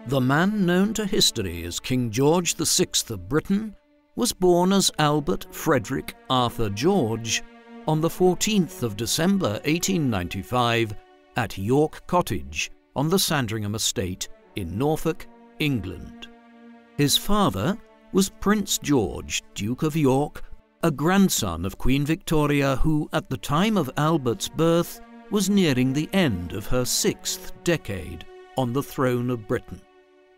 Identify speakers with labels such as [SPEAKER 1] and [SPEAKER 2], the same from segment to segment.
[SPEAKER 1] The man known to history as King George VI of Britain was born as Albert Frederick Arthur George on the 14th of December 1895 at York Cottage on the Sandringham estate in Norfolk, England. His father was Prince George, Duke of York, a grandson of Queen Victoria who, at the time of Albert's birth, was nearing the end of her 6th decade on the throne of Britain.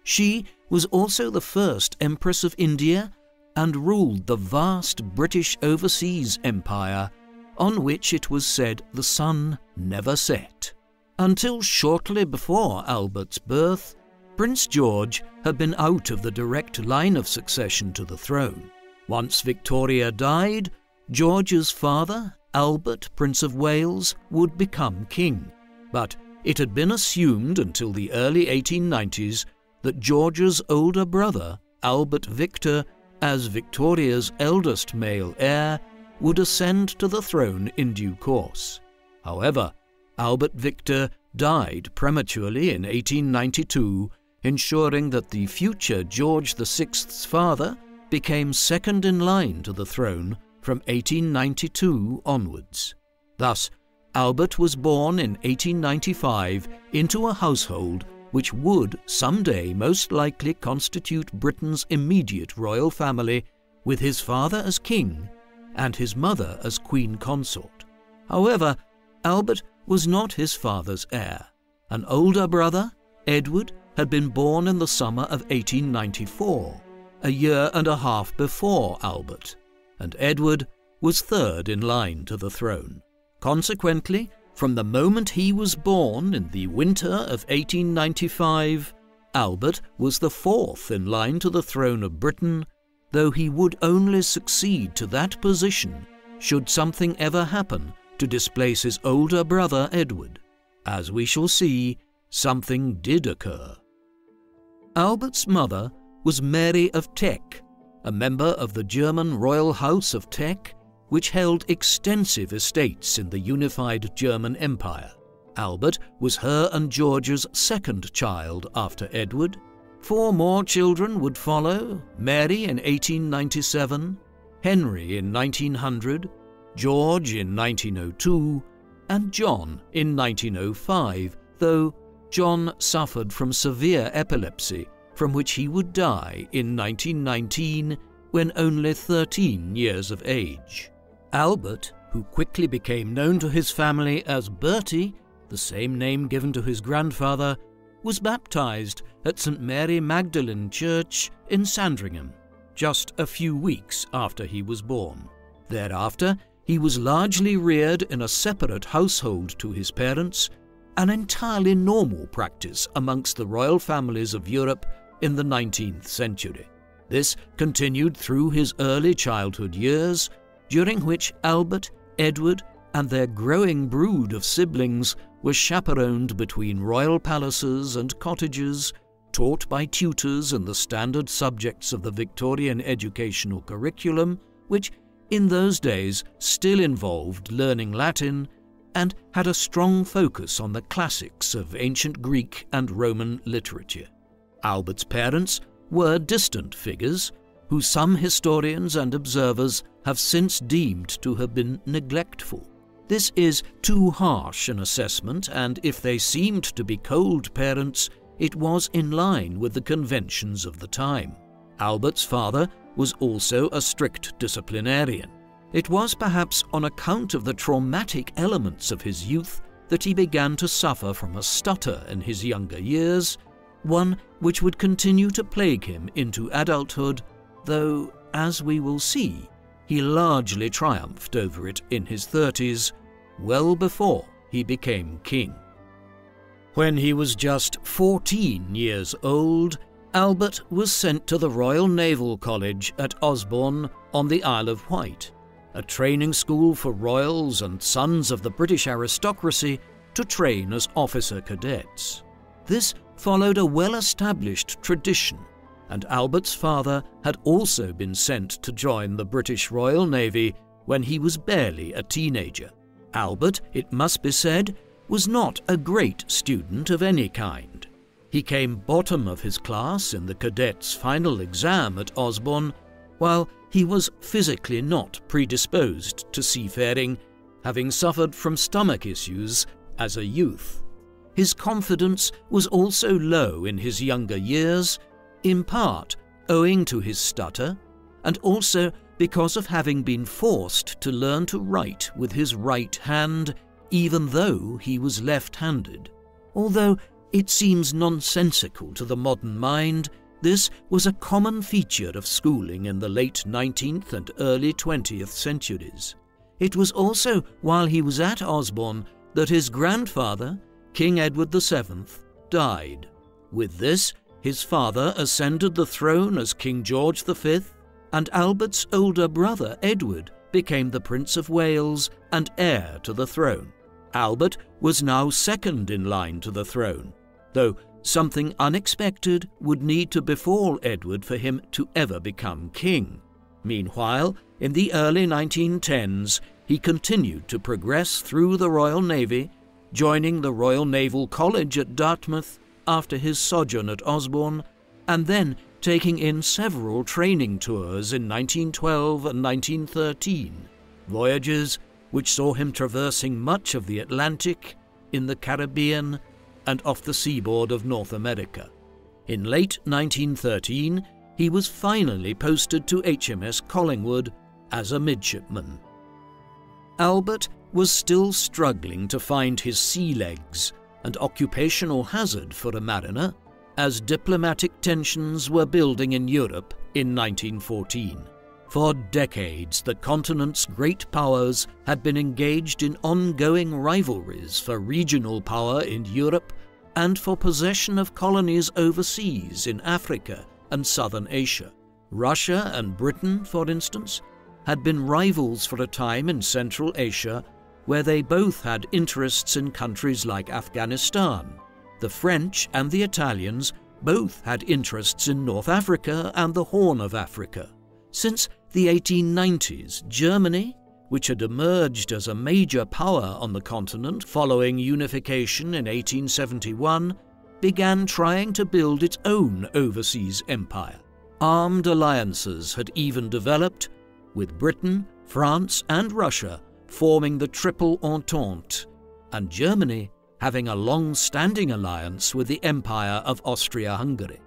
[SPEAKER 1] She was also the first Empress of India and ruled the vast British overseas empire on which it was said the sun never set. Until shortly before Albert's birth, Prince George had been out of the direct line of succession to the throne. Once Victoria died, George's father, Albert, Prince of Wales, would become king. But it had been assumed until the early 1890s that George's older brother, Albert Victor, as Victoria's eldest male heir, would ascend to the throne in due course. However, Albert Victor died prematurely in 1892, ensuring that the future George VI's father became second in line to the throne from 1892 onwards. Thus, Albert was born in 1895 into a household which would someday most likely constitute Britain's immediate royal family, with his father as king and his mother as queen consort. However, Albert was not his father's heir. An older brother, Edward, had been born in the summer of 1894, a year and a half before Albert, and Edward was third in line to the throne. Consequently, from the moment he was born in the winter of 1895, Albert was the fourth in line to the throne of Britain, though he would only succeed to that position should something ever happen to displace his older brother Edward. As we shall see, something did occur. Albert's mother was Mary of Teck, a member of the German royal house of Teck, which held extensive estates in the unified German Empire. Albert was her and George's second child after Edward. 4 more children would follow: Mary in 1897, Henry in 1900, George in 1902, and John in 1905, though John suffered from severe epilepsy, from which he would die in 1919 when only 13 years of age. Albert, who quickly became known to his family as Bertie, the same name given to his grandfather, was baptized at St. Mary Magdalene Church in Sandringham, just a few weeks after he was born. Thereafter, he was largely reared in a separate household to his parents, an entirely normal practice amongst the royal families of Europe in the 19th century. This continued through his early childhood years, during which Albert, Edward, and their growing brood of siblings were chaperoned between royal palaces and cottages, taught by tutors in the standard subjects of the Victorian educational curriculum, which in those days still involved learning Latin and had a strong focus on the classics of ancient Greek and Roman literature. Albert's parents were distant figures, who some historians and observers have since deemed to have been neglectful. This is too harsh an assessment, and if they seemed to be cold parents, it was in line with the conventions of the time. Albert's father was also a strict disciplinarian. It was perhaps on account of the traumatic elements of his youth that he began to suffer from a stutter in his younger years, one which would continue to plague him into adulthood, though, as we will see, he largely triumphed over it in his 30s, well before he became king. When he was just 14 years old, Albert was sent to the Royal Naval College at Osborne on the Isle of Wight, a training school for royals and sons of the British aristocracy to train as officer cadets. This followed a well-established tradition, and Albert's father had also been sent to join the British Royal Navy when he was barely a teenager. Albert, it must be said, was not a great student of any kind. He came bottom of his class in the cadets' final exam at Osborne, while he was physically not predisposed to seafaring, having suffered from stomach issues as a youth. His confidence was also low in his younger years, in part owing to his stutter, and also because of having been forced to learn to write with his right hand, even though he was left-handed. Although it seems nonsensical to the modern mind, this was a common feature of schooling in the late 19th and early 20th centuries. It was also while he was at Osborne that his grandfather, King Edward VII, died. With this, his father ascended the throne as King George V, and Albert's older brother Edward became the Prince of Wales and heir to the throne. Albert was now second in line to the throne, though something unexpected would need to befall Edward for him to ever become king. Meanwhile, in the early 1910s, he continued to progress through the Royal Navy, joining the Royal Naval College at Dartmouth after his sojourn at Osborne, and then taking in several training tours in 1912 and 1913, voyages which saw him traversing much of the Atlantic, in the Caribbean, and off the seaboard of North America. In late 1913, he was finally posted to HMS Collingwood as a midshipman. Albert was still struggling to find his sea legs, an occupational hazard for a mariner, as diplomatic tensions were building in Europe in 1914. For decades, the continent's great powers had been engaged in ongoing rivalries for regional power in Europe and for possession of colonies overseas in Africa and southern Asia. Russia and Britain, for instance, had been rivals for a time in Central Asia, where they both had interests in countries like Afghanistan. The French and the Italians both had interests in North Africa and the Horn of Africa. Since the 1890s, Germany, which had emerged as a major power on the continent following unification in 1871, began trying to build its own overseas empire. Armed alliances had even developed, with Britain, France, and Russia forming the Triple Entente, and Germany having a long-standing alliance with the Empire of Austria-Hungary.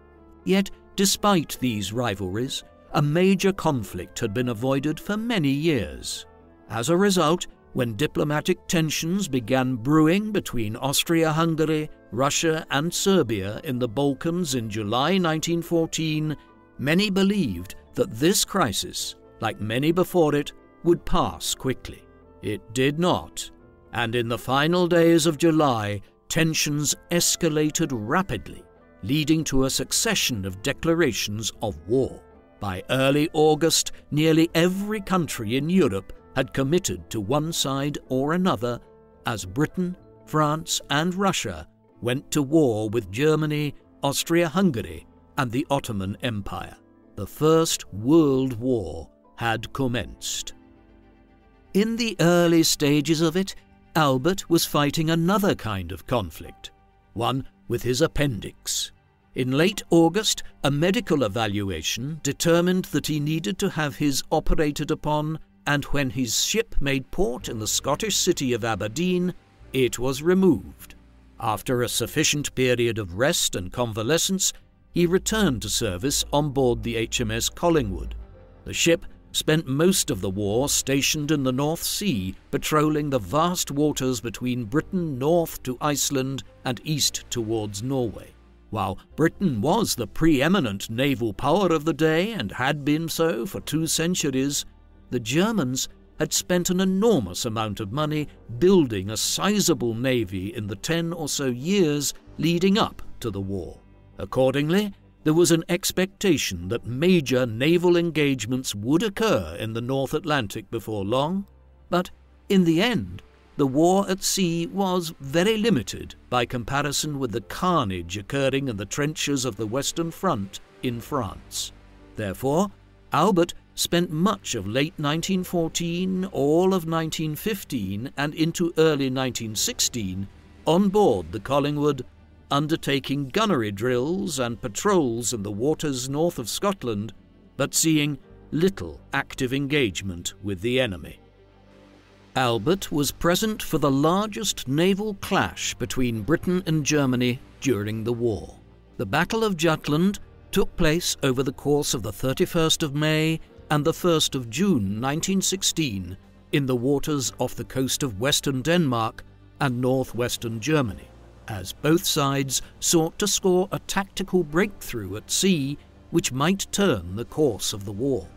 [SPEAKER 1] Yet, despite these rivalries, a major conflict had been avoided for many years. As a result, when diplomatic tensions began brewing between Austria-Hungary, Russia, and Serbia in the Balkans in July 1914, many believed that this crisis, like many before it, would pass quickly. It did not, and in the final days of July, tensions escalated rapidly, leading to a succession of declarations of war. By early August, nearly every country in Europe had committed to one side or another, as Britain, France, and Russia went to war with Germany, Austria-Hungary, and the Ottoman Empire. The First World War had commenced. In the early stages of it, Albert was fighting another kind of conflict, one with his appendix. In late August, a medical evaluation determined that he needed to have his operated upon, and when his ship made port in the Scottish city of Aberdeen, it was removed. After a sufficient period of rest and convalescence, he returned to service on board the HMS Collingwood. The ship spent most of the war stationed in the North Sea, patrolling the vast waters between Britain north to Iceland and east towards Norway. While Britain was the preeminent naval power of the day and had been so for 2 centuries, the Germans had spent an enormous amount of money building a sizable navy in the 10 or so years leading up to the war. Accordingly, there was an expectation that major naval engagements would occur in the North Atlantic before long, but in the end, the war at sea was very limited by comparison with the carnage occurring in the trenches of the Western Front in France. Therefore, Albert spent much of late 1914, all of 1915, and into early 1916 on board the Collingwood, undertaking gunnery drills and patrols in the waters north of Scotland, but seeing little active engagement with the enemy. Albert was present for the largest naval clash between Britain and Germany during the war. The Battle of Jutland took place over the course of the 31st of May and the 1st of June 1916 in the waters off the coast of western Denmark and northwestern Germany, as both sides sought to score a tactical breakthrough at sea which might turn the course of the war.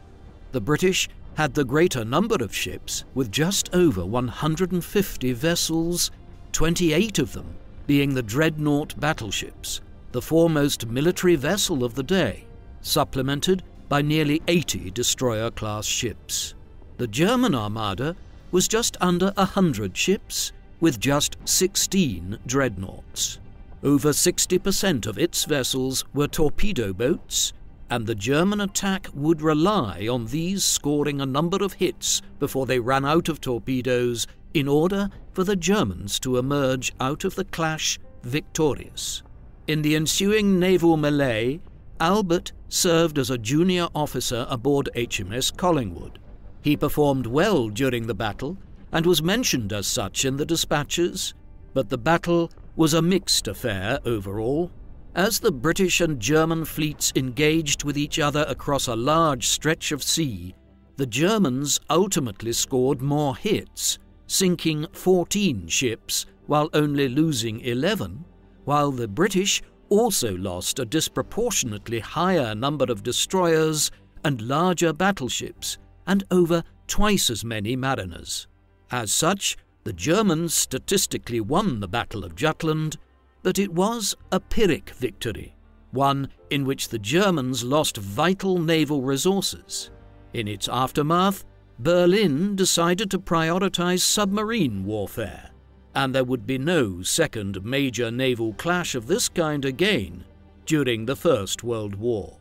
[SPEAKER 1] The British had the greater number of ships, with just over 150 vessels, 28 of them being the dreadnought battleships, the foremost military vessel of the day, supplemented by nearly 80 destroyer-class ships. The German armada was just under 100 ships, with just 16 dreadnoughts. Over 60% of its vessels were torpedo boats, and the German attack would rely on these scoring a number of hits before they ran out of torpedoes in order for the Germans to emerge out of the clash victorious. In the ensuing naval melee, Albert served as a junior officer aboard HMS Collingwood. He performed well during the battle and was mentioned as such in the dispatches, but the battle was a mixed affair overall. As the British and German fleets engaged with each other across a large stretch of sea, the Germans ultimately scored more hits, sinking 14 ships while only losing 11, while the British also lost a disproportionately higher number of destroyers and larger battleships, and over twice as many mariners. As such, the Germans statistically won the Battle of Jutland, but it was a Pyrrhic victory, one in which the Germans lost vital naval resources. In its aftermath, Berlin decided to prioritize submarine warfare, and there would be no second major naval clash of this kind again during the First World War.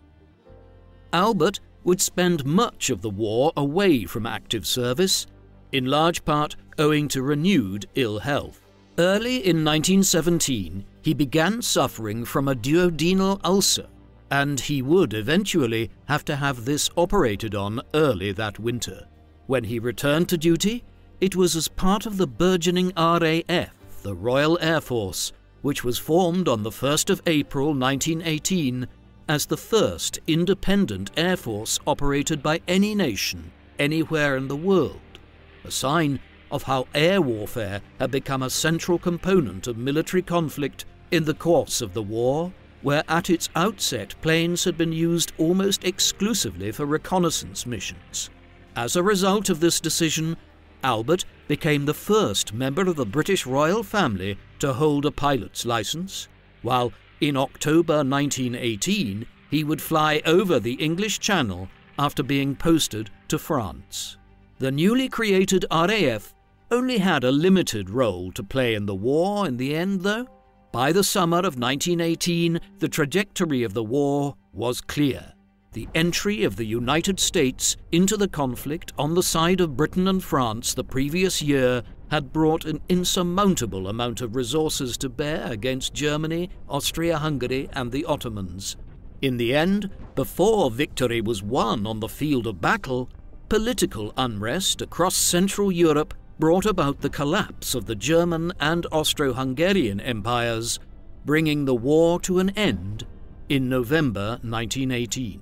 [SPEAKER 1] Albert would spend much of the war away from active service, in large part owing to renewed ill health. Early in 1917, he began suffering from a duodenal ulcer, and he would eventually have to have this operated on early that winter. When he returned to duty, it was as part of the burgeoning RAF, the Royal Air Force, which was formed on the 1st of April 1918 as the first independent air force operated by any nation anywhere in the world, a sign of how air warfare had become a central component of military conflict in the course of the war, where at its outset planes had been used almost exclusively for reconnaissance missions. As a result of this decision, Albert became the first member of the British royal family to hold a pilot's license, while in October 1918 he would fly over the English Channel after being posted to France. The newly created RAF only had a limited role to play in the war in the end, though. By the summer of 1918, the trajectory of the war was clear. The entry of the United States into the conflict on the side of Britain and France the previous year had brought an insurmountable amount of resources to bear against Germany, Austria-Hungary, and the Ottomans. In the end, before victory was won on the field of battle, political unrest across Central Europe brought about the collapse of the German and Austro-Hungarian empires, bringing the war to an end in November 1918.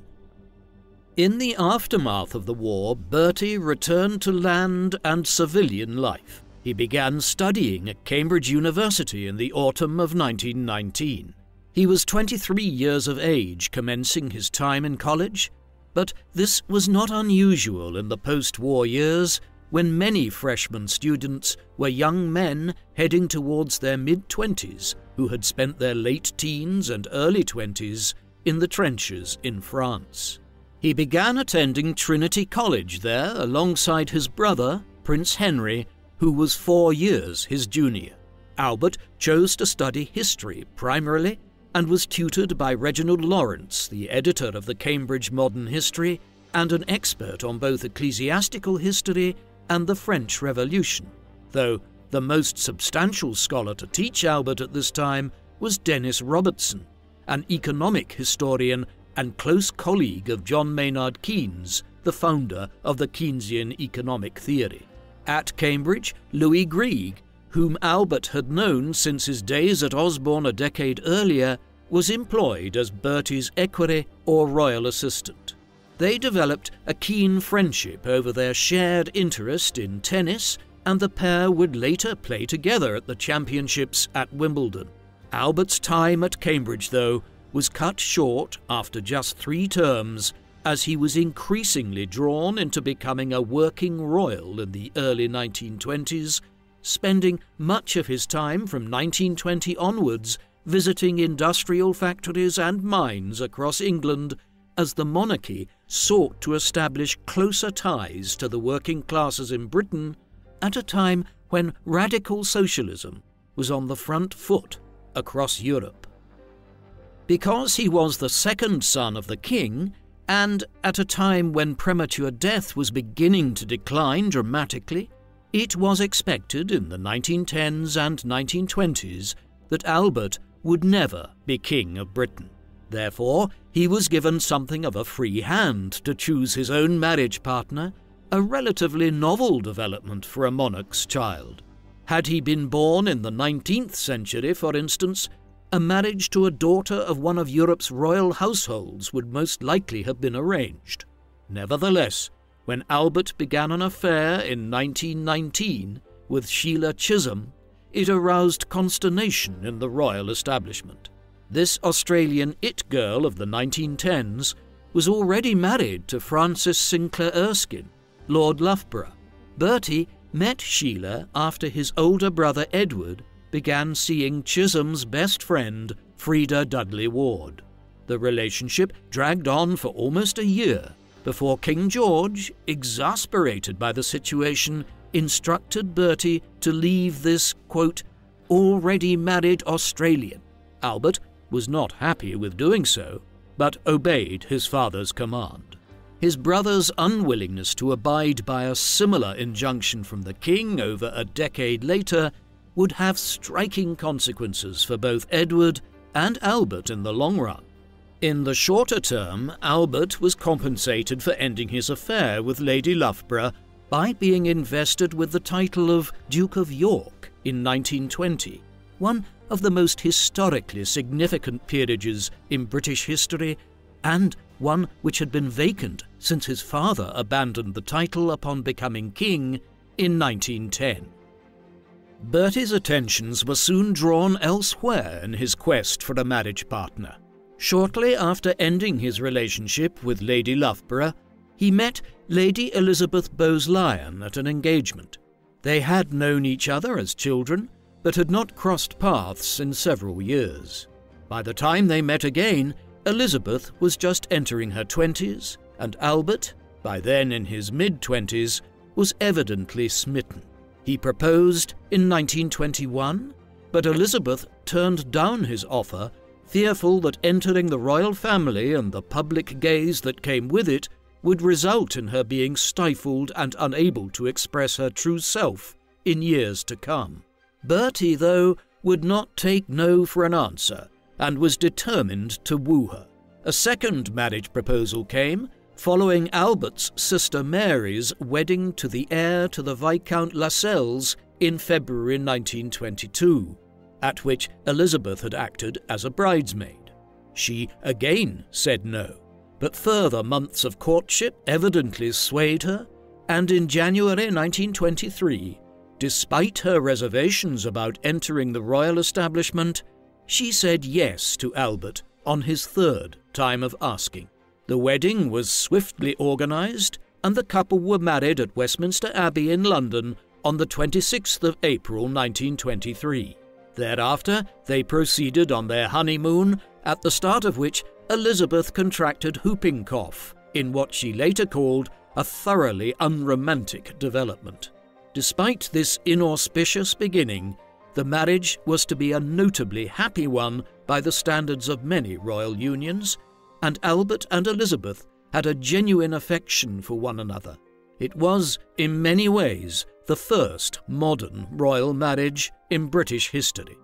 [SPEAKER 1] In the aftermath of the war, Bertie returned to land and civilian life. He began studying at Cambridge University in the autumn of 1919. He was 23 years of age, commencing his time in college, but this was not unusual in the post-war years, when many freshman students were young men heading towards their mid-20s who had spent their late teens and early 20s in the trenches in France. He began attending Trinity College there alongside his brother, Prince Henry, who was 4 years his junior. Albert chose to study history primarily and was tutored by Reginald Lawrence, the editor of the Cambridge Modern History and an expert on both ecclesiastical history and the French Revolution, though the most substantial scholar to teach Albert at this time was Dennis Robertson, an economic historian and close colleague of John Maynard Keynes, the founder of the Keynesian economic theory. At Cambridge, Louis Greig, whom Albert had known since his days at Osborne a decade earlier, was employed as Bertie's equerry or royal assistant. They developed a keen friendship over their shared interest in tennis, and the pair would later play together at the championships at Wimbledon. Albert's time at Cambridge, though, was cut short after just 3 terms, as he was increasingly drawn into becoming a working royal in the early 1920s, spending much of his time from 1920 onwards visiting industrial factories and mines across England as the monarchy sought to establish closer ties to the working classes in Britain at a time when radical socialism was on the front foot across Europe. Because he was the second son of the king, and at a time when premature death was beginning to decline dramatically, it was expected in the 1910s and 1920s that Albert would never be King of Britain. Therefore, he was given something of a free hand to choose his own marriage partner, a relatively novel development for a monarch's child. Had he been born in the 19th century, for instance, a marriage to a daughter of one of Europe's royal households would most likely have been arranged. Nevertheless, when Albert began an affair in 1919 with Sheila Chisholm, it aroused consternation in the royal establishment. This Australian it-girl of the 1910s was already married to Francis Sinclair Erskine, Lord Loughborough. Bertie met Sheila after his older brother Edward began seeing Chisholm's best friend, Freda Dudley Ward. The relationship dragged on for almost a year before King George, exasperated by the situation, instructed Bertie to leave this, quote, already married Australian. Albert was not happy with doing so, but obeyed his father's command. His brother's unwillingness to abide by a similar injunction from the king over a decade later would have striking consequences for both Edward and Albert in the long run. In the shorter term, Albert was compensated for ending his affair with Lady Loughborough by being invested with the title of Duke of York in 1920, one of the most historically significant peerages in British history, and one which had been vacant since his father abandoned the title upon becoming king in 1910. Bertie's attentions were soon drawn elsewhere in his quest for a marriage partner. Shortly after ending his relationship with Lady Loughborough, he met Lady Elizabeth Bowes-Lyon at an engagement. They had known each other as children, but had not crossed paths in several years. By the time they met again, Elizabeth was just entering her 20s, and Albert, by then in his mid-20s, was evidently smitten. He proposed in 1921, but Elizabeth turned down his offer, fearful that entering the royal family and the public gaze that came with it would result in her being stifled and unable to express her true self in years to come. Bertie, though, would not take no for an answer, and was determined to woo her. A second marriage proposal came, following Albert's sister Mary's wedding to the heir to the Viscount Lascelles in February 1922, at which Elizabeth had acted as a bridesmaid. She again said no, but further months of courtship evidently swayed her, and in January 1923, despite her reservations about entering the royal establishment, she said yes to Albert on his third time of asking. The wedding was swiftly organised, and the couple were married at Westminster Abbey in London on the 26th of April 1923. Thereafter, they proceeded on their honeymoon, at the start of which Elizabeth contracted whooping cough, in what she later called a thoroughly unromantic development. Despite this inauspicious beginning, the marriage was to be a notably happy one by the standards of many royal unions, and Albert and Elizabeth had a genuine affection for one another. It was, in many ways, the first modern royal marriage in British history.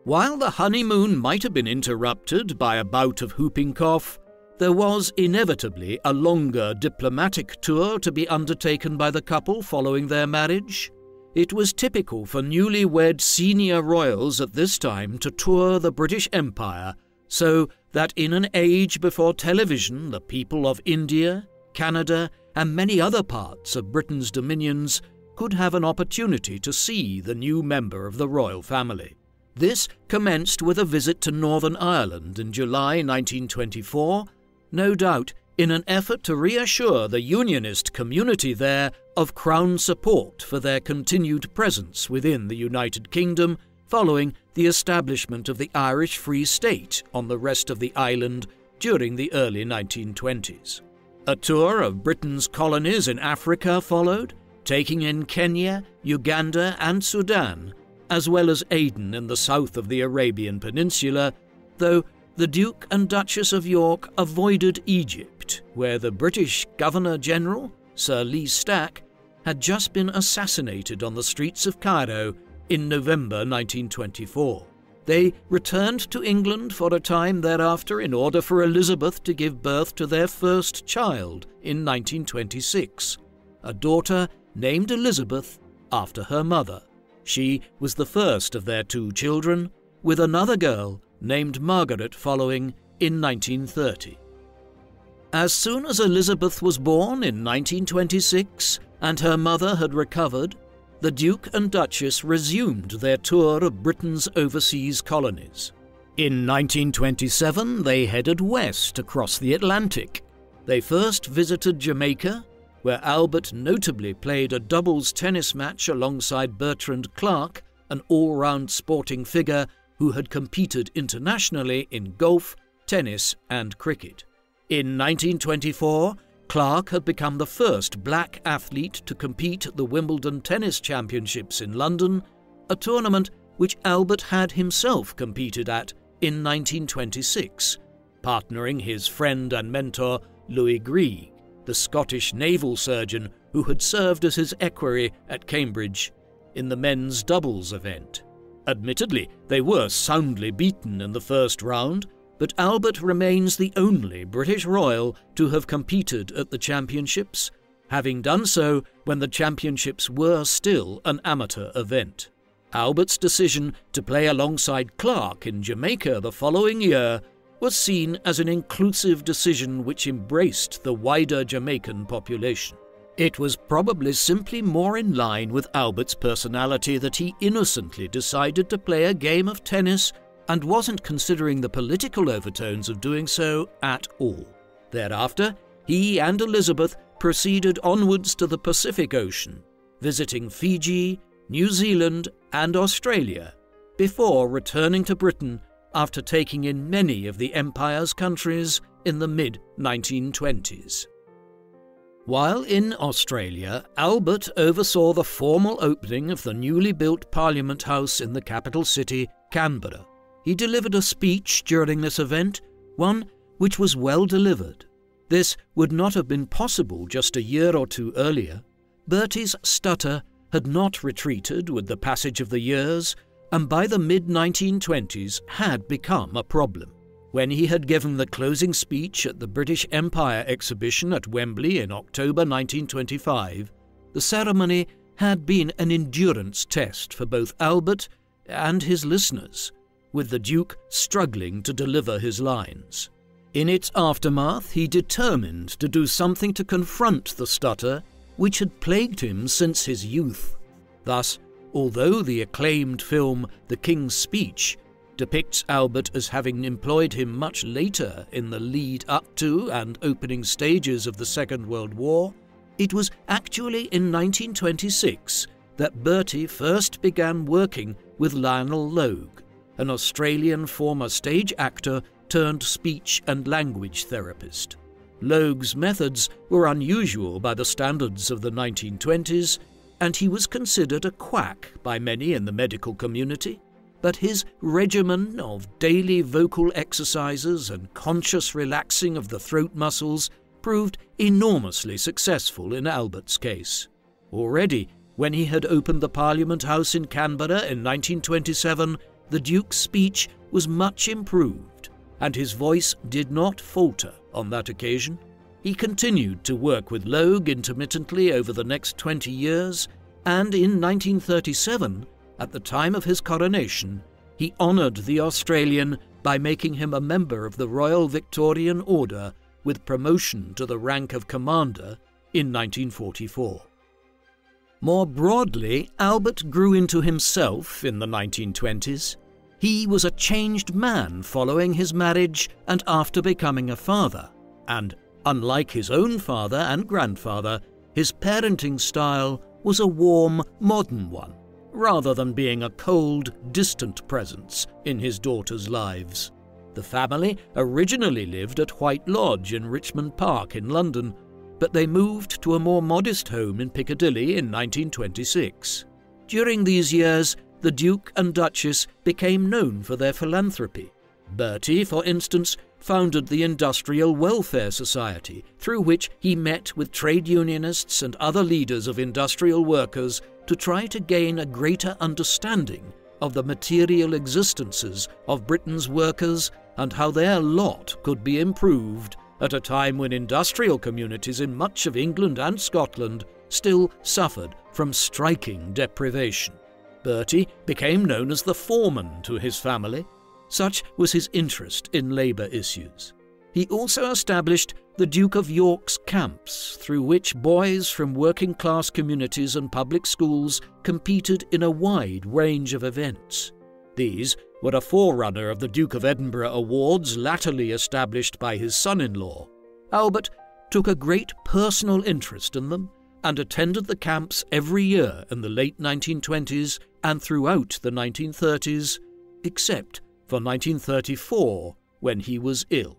[SPEAKER 1] While the honeymoon might have been interrupted by a bout of whooping cough, there was inevitably a longer diplomatic tour to be undertaken by the couple following their marriage. It was typical for newlywed senior royals at this time to tour the British Empire, so that in an age before television, the people of India, Canada, and many other parts of Britain's dominions could have an opportunity to see the new member of the royal family. This commenced with a visit to Northern Ireland in July 1924, no doubt in an effort to reassure the Unionist community there of Crown support for their continued presence within the United Kingdom following the establishment of the Irish Free State on the rest of the island during the early 1920s. A tour of Britain's colonies in Africa followed, taking in Kenya, Uganda and Sudan, as well as Aden in the south of the Arabian Peninsula, though the Duke and Duchess of York avoided Egypt, where the British Governor-General, Sir Lee Stack, had just been assassinated on the streets of Cairo in November 1924. They returned to England for a time thereafter in order for Elizabeth to give birth to their first child in 1926, a daughter named Elizabeth after her mother. She was the first of their two children, with another girl named Margaret following in 1930. As soon as Elizabeth was born in 1926 and her mother had recovered, the Duke and Duchess resumed their tour of Britain's overseas colonies. In 1927, they headed west across the Atlantic. They first visited Jamaica, where Albert notably played a doubles tennis match alongside Bertrand Clark, an all-round sporting figure who had competed internationally in golf, tennis and cricket. In 1924, Clark had become the first black athlete to compete at the Wimbledon Tennis Championships in London, a tournament which Albert had himself competed at in 1926, partnering his friend and mentor Louis Greig, the Scottish naval surgeon who had served as his equerry at Cambridge, in the men's doubles event. Admittedly, they were soundly beaten in the first round, but Albert remains the only British royal to have competed at the championships, having done so when the championships were still an amateur event. Albert's decision to play alongside Clark in Jamaica the following year was seen as an inclusive decision which embraced the wider Jamaican population. It was probably simply more in line with Albert's personality that he innocently decided to play a game of tennis and wasn't considering the political overtones of doing so at all. Thereafter, he and Elizabeth proceeded onwards to the Pacific Ocean, visiting Fiji, New Zealand and Australia, before returning to Britain after taking in many of the Empire's countries in the mid-1920s. While in Australia, Albert oversaw the formal opening of the newly built Parliament House in the capital city, Canberra. He delivered a speech during this event, one which was well delivered. This would not have been possible just a year or two earlier. Bertie's stutter had not retreated with the passage of the years, and by the mid-1920s had become a problem. When he had given the closing speech at the British Empire exhibition at Wembley in October 1925, the ceremony had been an endurance test for both Albert and his listeners, with the Duke struggling to deliver his lines. In its aftermath, he determined to do something to confront the stutter which had plagued him since his youth. Thus, although the acclaimed film The King's Speech depicts Albert as having employed him much later in the lead up to and opening stages of the Second World War, it was actually in 1926 that Bertie first began working with Lionel Logue, an Australian former stage actor turned speech and language therapist. Logue's methods were unusual by the standards of the 1920s, and he was considered a quack by many in the medical community, but his regimen of daily vocal exercises and conscious relaxing of the throat muscles proved enormously successful in Albert's case. Already, when he had opened the Parliament House in Canberra in 1927, the Duke's speech was much improved, and his voice did not falter on that occasion. He continued to work with Logue intermittently over the next 20 years, and in 1937, at the time of his coronation, he honoured the Australian by making him a member of the Royal Victorian Order with promotion to the rank of Commander in 1944. More broadly, Albert grew into himself in the 1920s. He was a changed man following his marriage and after becoming a father, and unlike his own father and grandfather, his parenting style was a warm, modern one, rather than being a cold, distant presence in his daughters' lives. The family originally lived at White Lodge in Richmond Park in London, but they moved to a more modest home in Piccadilly in 1926. During these years, the Duke and Duchess became known for their philanthropy. Bertie, for instance, founded the Industrial Welfare Society, through which he met with trade unionists and other leaders of industrial workers to try to gain a greater understanding of the material existences of Britain's workers and how their lot could be improved at a time when industrial communities in much of England and Scotland still suffered from striking deprivation. Bertie became known as the foreman to his family. Such was his interest in labour issues. He also established the Duke of York's camps, through which boys from working-class communities and public schools competed in a wide range of events. These were a forerunner of the Duke of Edinburgh Awards latterly established by his son-in-law. Albert took a great personal interest in them and attended the camps every year in the late 1920s and throughout the 1930s, except for 1934, when he was ill.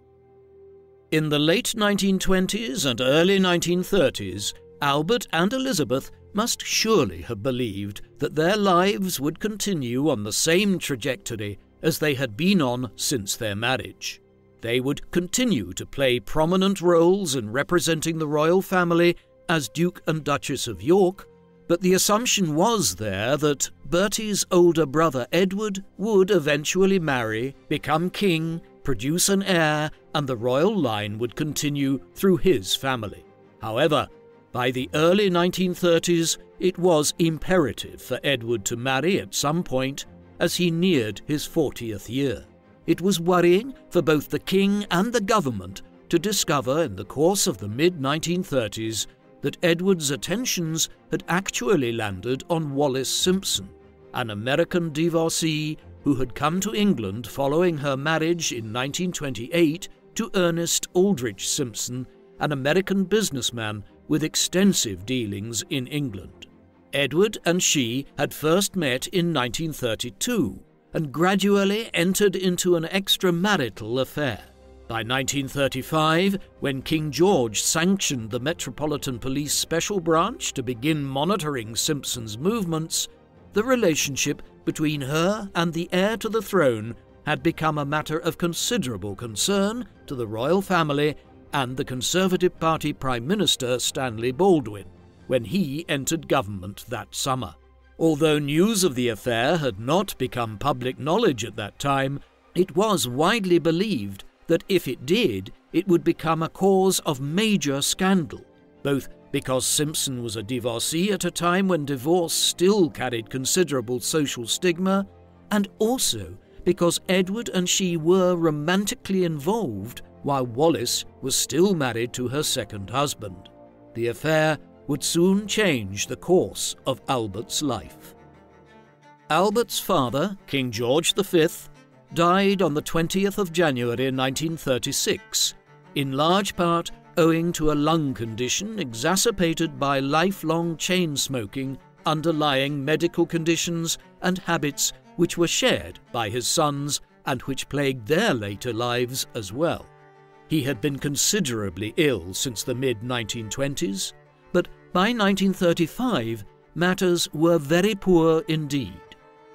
[SPEAKER 1] In the late 1920s and early 1930s, Albert and Elizabeth must surely have believed that their lives would continue on the same trajectory as they had been on since their marriage. They would continue to play prominent roles in representing the royal family as Duke and Duchess of York, but the assumption was there that Bertie's older brother Edward would eventually marry, become king, produce an heir, and the royal line would continue through his family. However, by the early 1930s, it was imperative for Edward to marry at some point as he neared his 40th year. It was worrying for both the king and the government to discover in the course of the mid-1930s that Edward's attentions had actually landed on Wallis Simpson, an American divorcee who had come to England following her marriage in 1928 to Ernest Aldrich Simpson, an American businessman with extensive dealings in England. Edward and she had first met in 1932 and gradually entered into an extramarital affair. By 1935, when King George sanctioned the Metropolitan Police Special Branch to begin monitoring Simpson's movements, the relationship between her and the heir to the throne had become a matter of considerable concern to the royal family and the Conservative Party Prime Minister Stanley Baldwin, when he entered government that summer. Although news of the affair had not become public knowledge at that time, it was widely believed that if it did, it would become a cause of major scandal, both because Simpson was a divorcee at a time when divorce still carried considerable social stigma, and also because Edward and she were romantically involved while Wallis was still married to her second husband. The affair would soon change the course of Albert's life. Albert's father, King George V, died on the 20th of January 1936, in large part owing to a lung condition exacerbated by lifelong chain smoking, underlying medical conditions and habits which were shared by his sons and which plagued their later lives as well. He had been considerably ill since the mid-1920s, but by 1935 matters were very poor indeed.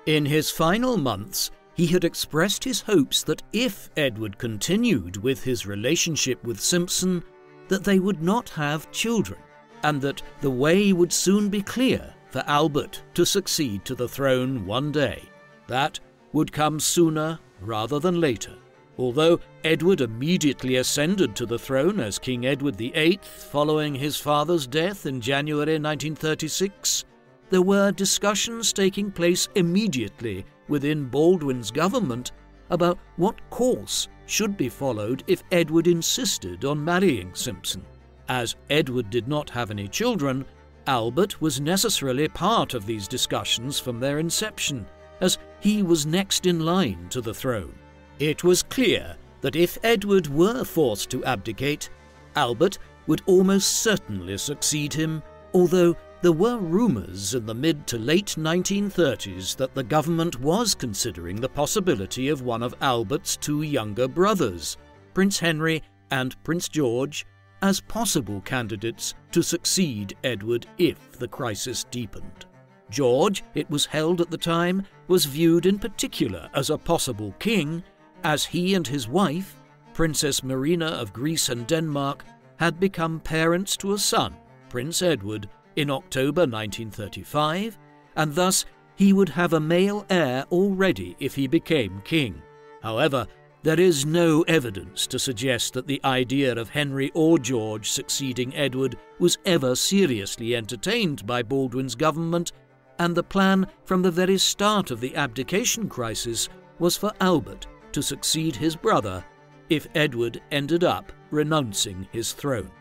[SPEAKER 1] In his final months, he had expressed his hopes that if Edward continued with his relationship with Simpson, that they would not have children, and that the way would soon be clear for Albert to succeed to the throne one day. That would come sooner rather than later. Although Edward immediately ascended to the throne as King Edward VIII following his father's death in January 1936, there were discussions taking place immediately within Baldwin's government about what course should be followed if Edward insisted on marrying Simpson. As Edward did not have any children, Albert was necessarily part of these discussions from their inception, as he was next in line to the throne. It was clear that if Edward were forced to abdicate, Albert would almost certainly succeed him, although there were rumours in the mid to late 1930s that the government was considering the possibility of one of Albert's two younger brothers, Prince Henry and Prince George, as possible candidates to succeed Edward if the crisis deepened. George, it was held at the time, was viewed in particular as a possible king, as he and his wife, Princess Marina of Greece and Denmark, had become parents to a son, Prince Edward, in October 1935, and thus he would have a male heir already if he became king. However, there is no evidence to suggest that the idea of Henry or George succeeding Edward was ever seriously entertained by Baldwin's government, and the plan from the very start of the abdication crisis was for Albert to succeed his brother if Edward ended up renouncing his throne.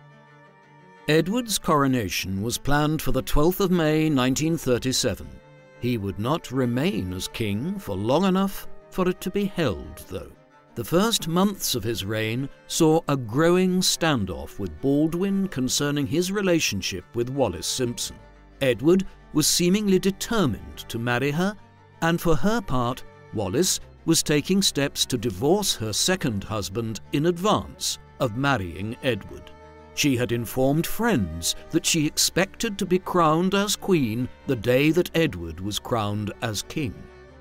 [SPEAKER 1] Edward's coronation was planned for the 12th of May 1937. He would not remain as king for long enough for it to be held, though. The first months of his reign saw a growing standoff with Baldwin concerning his relationship with Wallis Simpson. Edward was seemingly determined to marry her, and for her part, Wallis was taking steps to divorce her second husband in advance of marrying Edward. She had informed friends that she expected to be crowned as queen the day that Edward was crowned as king.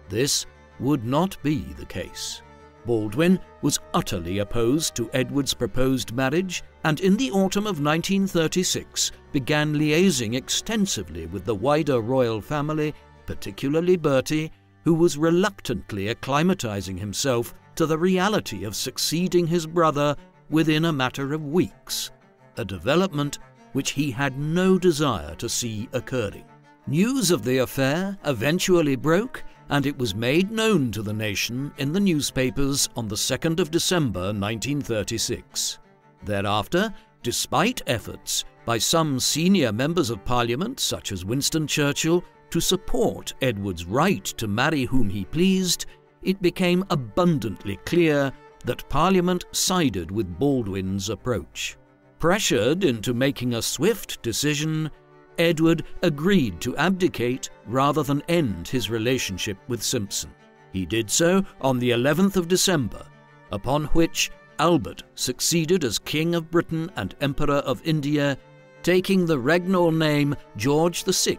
[SPEAKER 1] This would not be the case. Baldwin was utterly opposed to Edward's proposed marriage, and in the autumn of 1936 began liaising extensively with the wider royal family, particularly Bertie, who was reluctantly acclimatizing himself to the reality of succeeding his brother within a matter of weeks, a development which he had no desire to see occurring. News of the affair eventually broke, and it was made known to the nation in the newspapers on the 2nd of December 1936. Thereafter, despite efforts by some senior members of Parliament, such as Winston Churchill, to support Edward's right to marry whom he pleased, it became abundantly clear that Parliament sided with Baldwin's approach. Pressured into making a swift decision, Edward agreed to abdicate rather than end his relationship with Simpson. He did so on the 11th of December, upon which Albert succeeded as King of Britain and Emperor of India, taking the regnal name George VI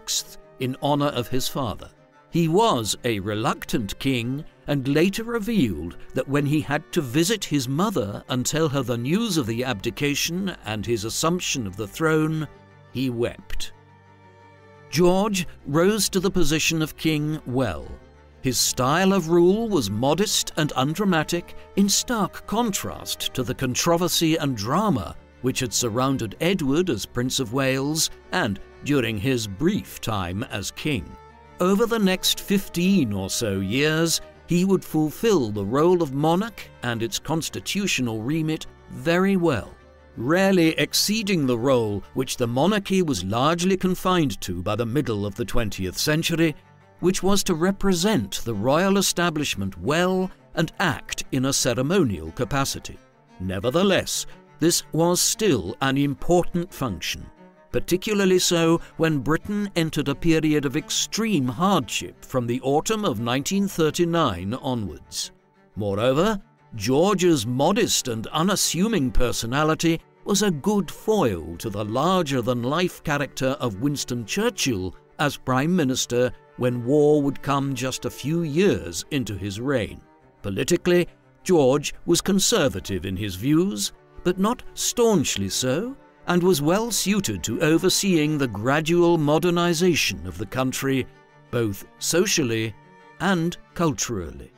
[SPEAKER 1] in honour of his father. He was a reluctant king, and later revealed that when he had to visit his mother and tell her the news of the abdication and his assumption of the throne, he wept. George rose to the position of king well. His style of rule was modest and undramatic, in stark contrast to the controversy and drama which had surrounded Edward as Prince of Wales and during his brief time as king. Over the next 15 or so years, he would fulfill the role of monarch and its constitutional remit very well, rarely exceeding the role which the monarchy was largely confined to by the middle of the 20th century, which was to represent the royal establishment well and act in a ceremonial capacity. Nevertheless, this was still an important function, particularly so when Britain entered a period of extreme hardship from the autumn of 1939 onwards. Moreover, George's modest and unassuming personality was a good foil to the larger-than-life character of Winston Churchill as Prime Minister when war would come just a few years into his reign. Politically, George was conservative in his views, but not staunchly so, and was well suited to overseeing the gradual modernization of the country, both socially and culturally.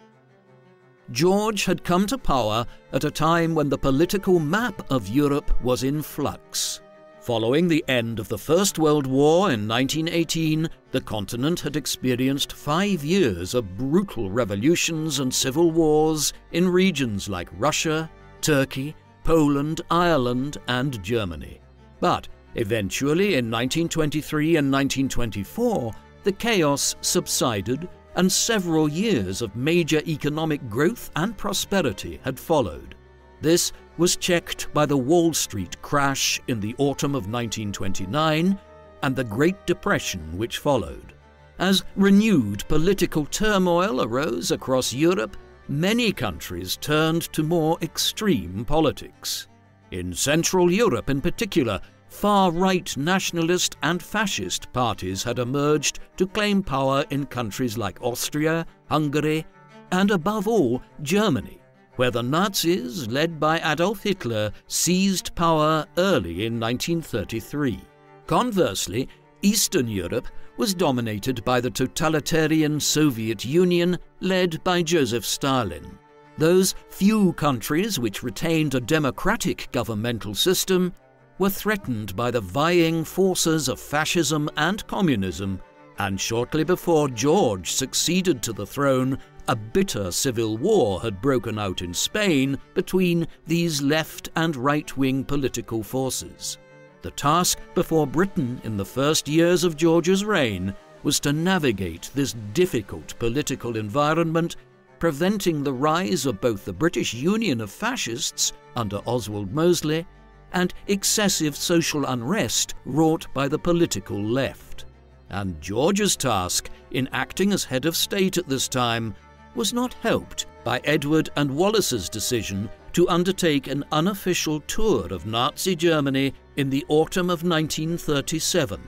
[SPEAKER 1] George had come to power at a time when the political map of Europe was in flux. Following the end of the First World War in 1918, the continent had experienced 5 years of brutal revolutions and civil wars in regions like Russia, Turkey, Poland, Ireland, and Germany. But eventually, in 1923 and 1924, the chaos subsided, and several years of major economic growth and prosperity had followed. This was checked by the Wall Street crash in the autumn of 1929 and the Great Depression which followed. As renewed political turmoil arose across Europe, many countries turned to more extreme politics. In Central Europe in particular, far-right nationalist and fascist parties had emerged to claim power in countries like Austria, Hungary, and above all, Germany, where the Nazis, led by Adolf Hitler, seized power early in 1933. Conversely, Eastern Europe was dominated by the totalitarian Soviet Union, led by Joseph Stalin. Those few countries which retained a democratic governmental system were threatened by the vying forces of fascism and communism, and shortly before George succeeded to the throne, a bitter civil war had broken out in Spain between these left and right-wing political forces. The task before Britain in the first years of George's reign was to navigate this difficult political environment, preventing the rise of both the British Union of Fascists under Oswald Mosley and excessive social unrest wrought by the political left. And George's task in acting as head of state at this time was not helped by Edward and Wallace's decision to undertake an unofficial tour of Nazi Germany in the autumn of 1937,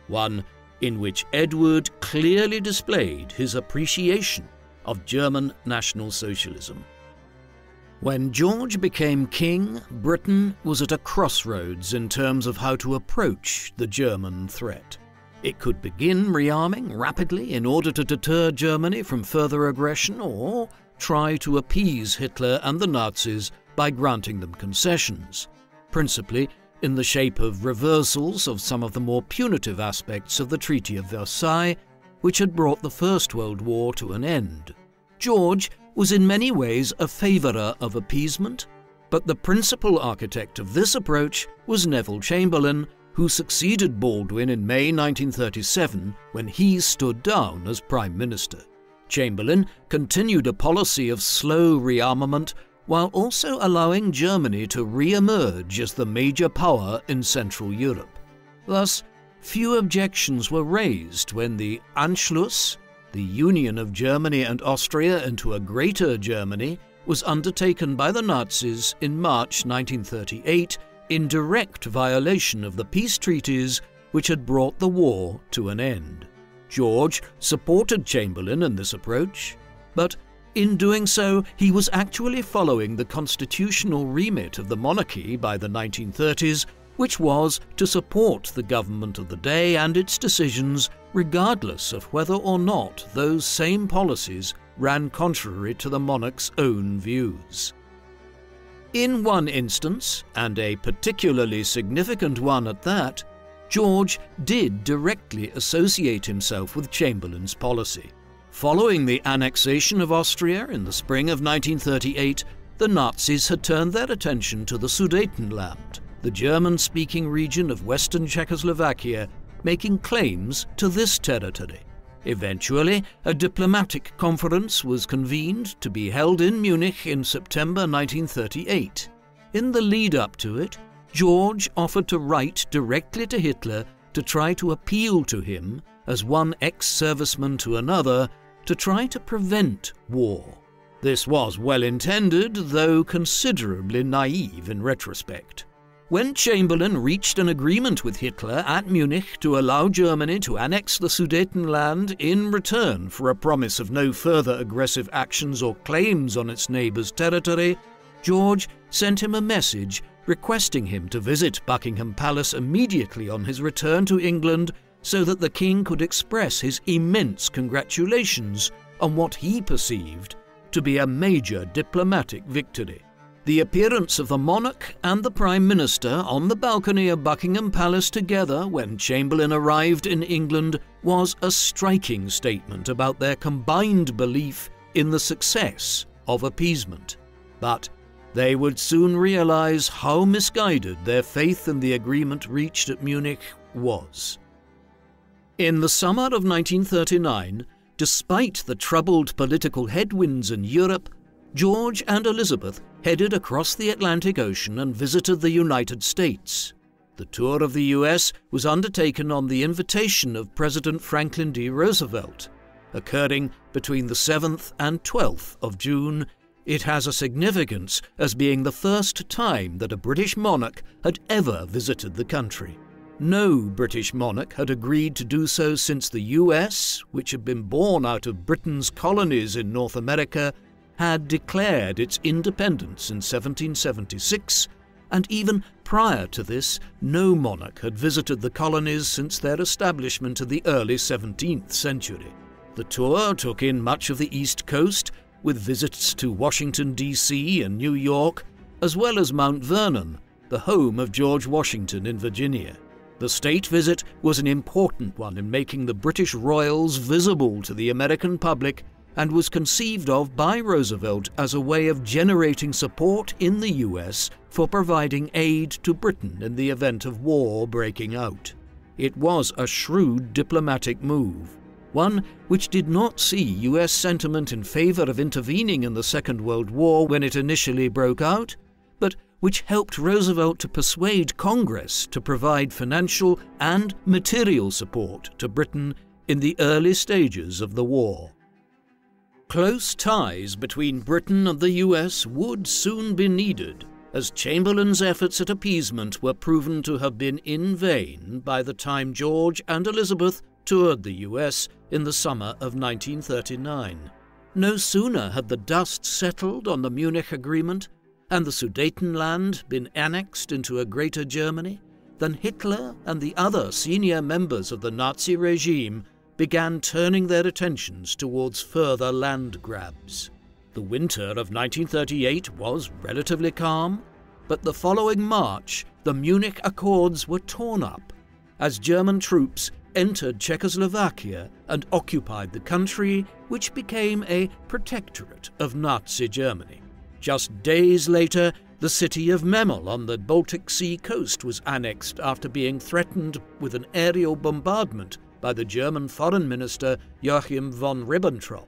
[SPEAKER 1] one in which Edward clearly displayed his appreciation of German National Socialism. When George became king, Britain was at a crossroads in terms of how to approach the German threat. It could begin rearming rapidly in order to deter Germany from further aggression, or try to appease Hitler and the Nazis by granting them concessions, principally in the shape of reversals of some of the more punitive aspects of the Treaty of Versailles, which had brought the First World War to an end. George was in many ways a favourer of appeasement, but the principal architect of this approach was Neville Chamberlain, who succeeded Baldwin in May 1937 when he stood down as Prime Minister. Chamberlain continued a policy of slow rearmament while also allowing Germany to re-emerge as the major power in Central Europe. Thus, few objections were raised when the Anschluss, the union of Germany and Austria into a Greater Germany, was undertaken by the Nazis in March 1938 in direct violation of the peace treaties which had brought the war to an end. George supported Chamberlain in this approach, but in doing so he was actually following the constitutional remit of the monarchy by the 1930s, which was to support the government of the day and its decisions regardless of whether or not those same policies ran contrary to the monarch's own views. In one instance, and a particularly significant one at that, George did directly associate himself with Chamberlain's policy. Following the annexation of Austria in the spring of 1938, the Nazis had turned their attention to the Sudetenland, the German-speaking region of western Czechoslovakia, making claims to this territory. Eventually, a diplomatic conference was convened to be held in Munich in September 1938. In the lead-up to it, George offered to write directly to Hitler to try to appeal to him, as one ex-serviceman to another, to try to prevent war. This was well-intended, though considerably naive in retrospect. When Chamberlain reached an agreement with Hitler at Munich to allow Germany to annex the Sudetenland in return for a promise of no further aggressive actions or claims on its neighbour's territory, George sent him a message requesting him to visit Buckingham Palace immediately on his return to England so that the king could express his immense congratulations on what he perceived to be a major diplomatic victory. The appearance of the monarch and the Prime Minister on the balcony of Buckingham Palace together when Chamberlain arrived in England was a striking statement about their combined belief in the success of appeasement. But they would soon realize how misguided their faith in the agreement reached at Munich was. In the summer of 1939, despite the troubled political headwinds in Europe, George and Elizabeth headed across the Atlantic Ocean and visited the United States. The tour of the US was undertaken on the invitation of President Franklin D. Roosevelt. Occurring between the 7th and 12th of June, it has a significance as being the first time that a British monarch had ever visited the country. No British monarch had agreed to do so since the US, which had been born out of Britain's colonies in North America, had declared its independence in 1776, and even prior to this, no monarch had visited the colonies since their establishment in the early 17th century. The tour took in much of the East Coast, with visits to Washington, D.C. and New York, as well as Mount Vernon, the home of George Washington in Virginia. The state visit was an important one in making the British royals visible to the American public and was conceived of by Roosevelt as a way of generating support in the US for providing aid to Britain in the event of war breaking out. It was a shrewd diplomatic move, one which did not see US sentiment in favor of intervening in the Second World War when it initially broke out, but which helped Roosevelt to persuade Congress to provide financial and material support to Britain in the early stages of the war. Close ties between Britain and the US would soon be needed, as Chamberlain's efforts at appeasement were proven to have been in vain by the time George and Elizabeth toured the US in the summer of 1939. No sooner had the dust settled on the Munich Agreement and the Sudetenland been annexed into a Greater Germany than Hitler and the other senior members of the Nazi regime began turning their attentions towards further land grabs. The winter of 1938 was relatively calm, but the following March, the Munich Accords were torn up as German troops entered Czechoslovakia and occupied the country, which became a protectorate of Nazi Germany. Just days later, the city of Memel on the Baltic Sea coast was annexed after being threatened with an aerial bombardment by the German Foreign Minister Joachim von Ribbentrop.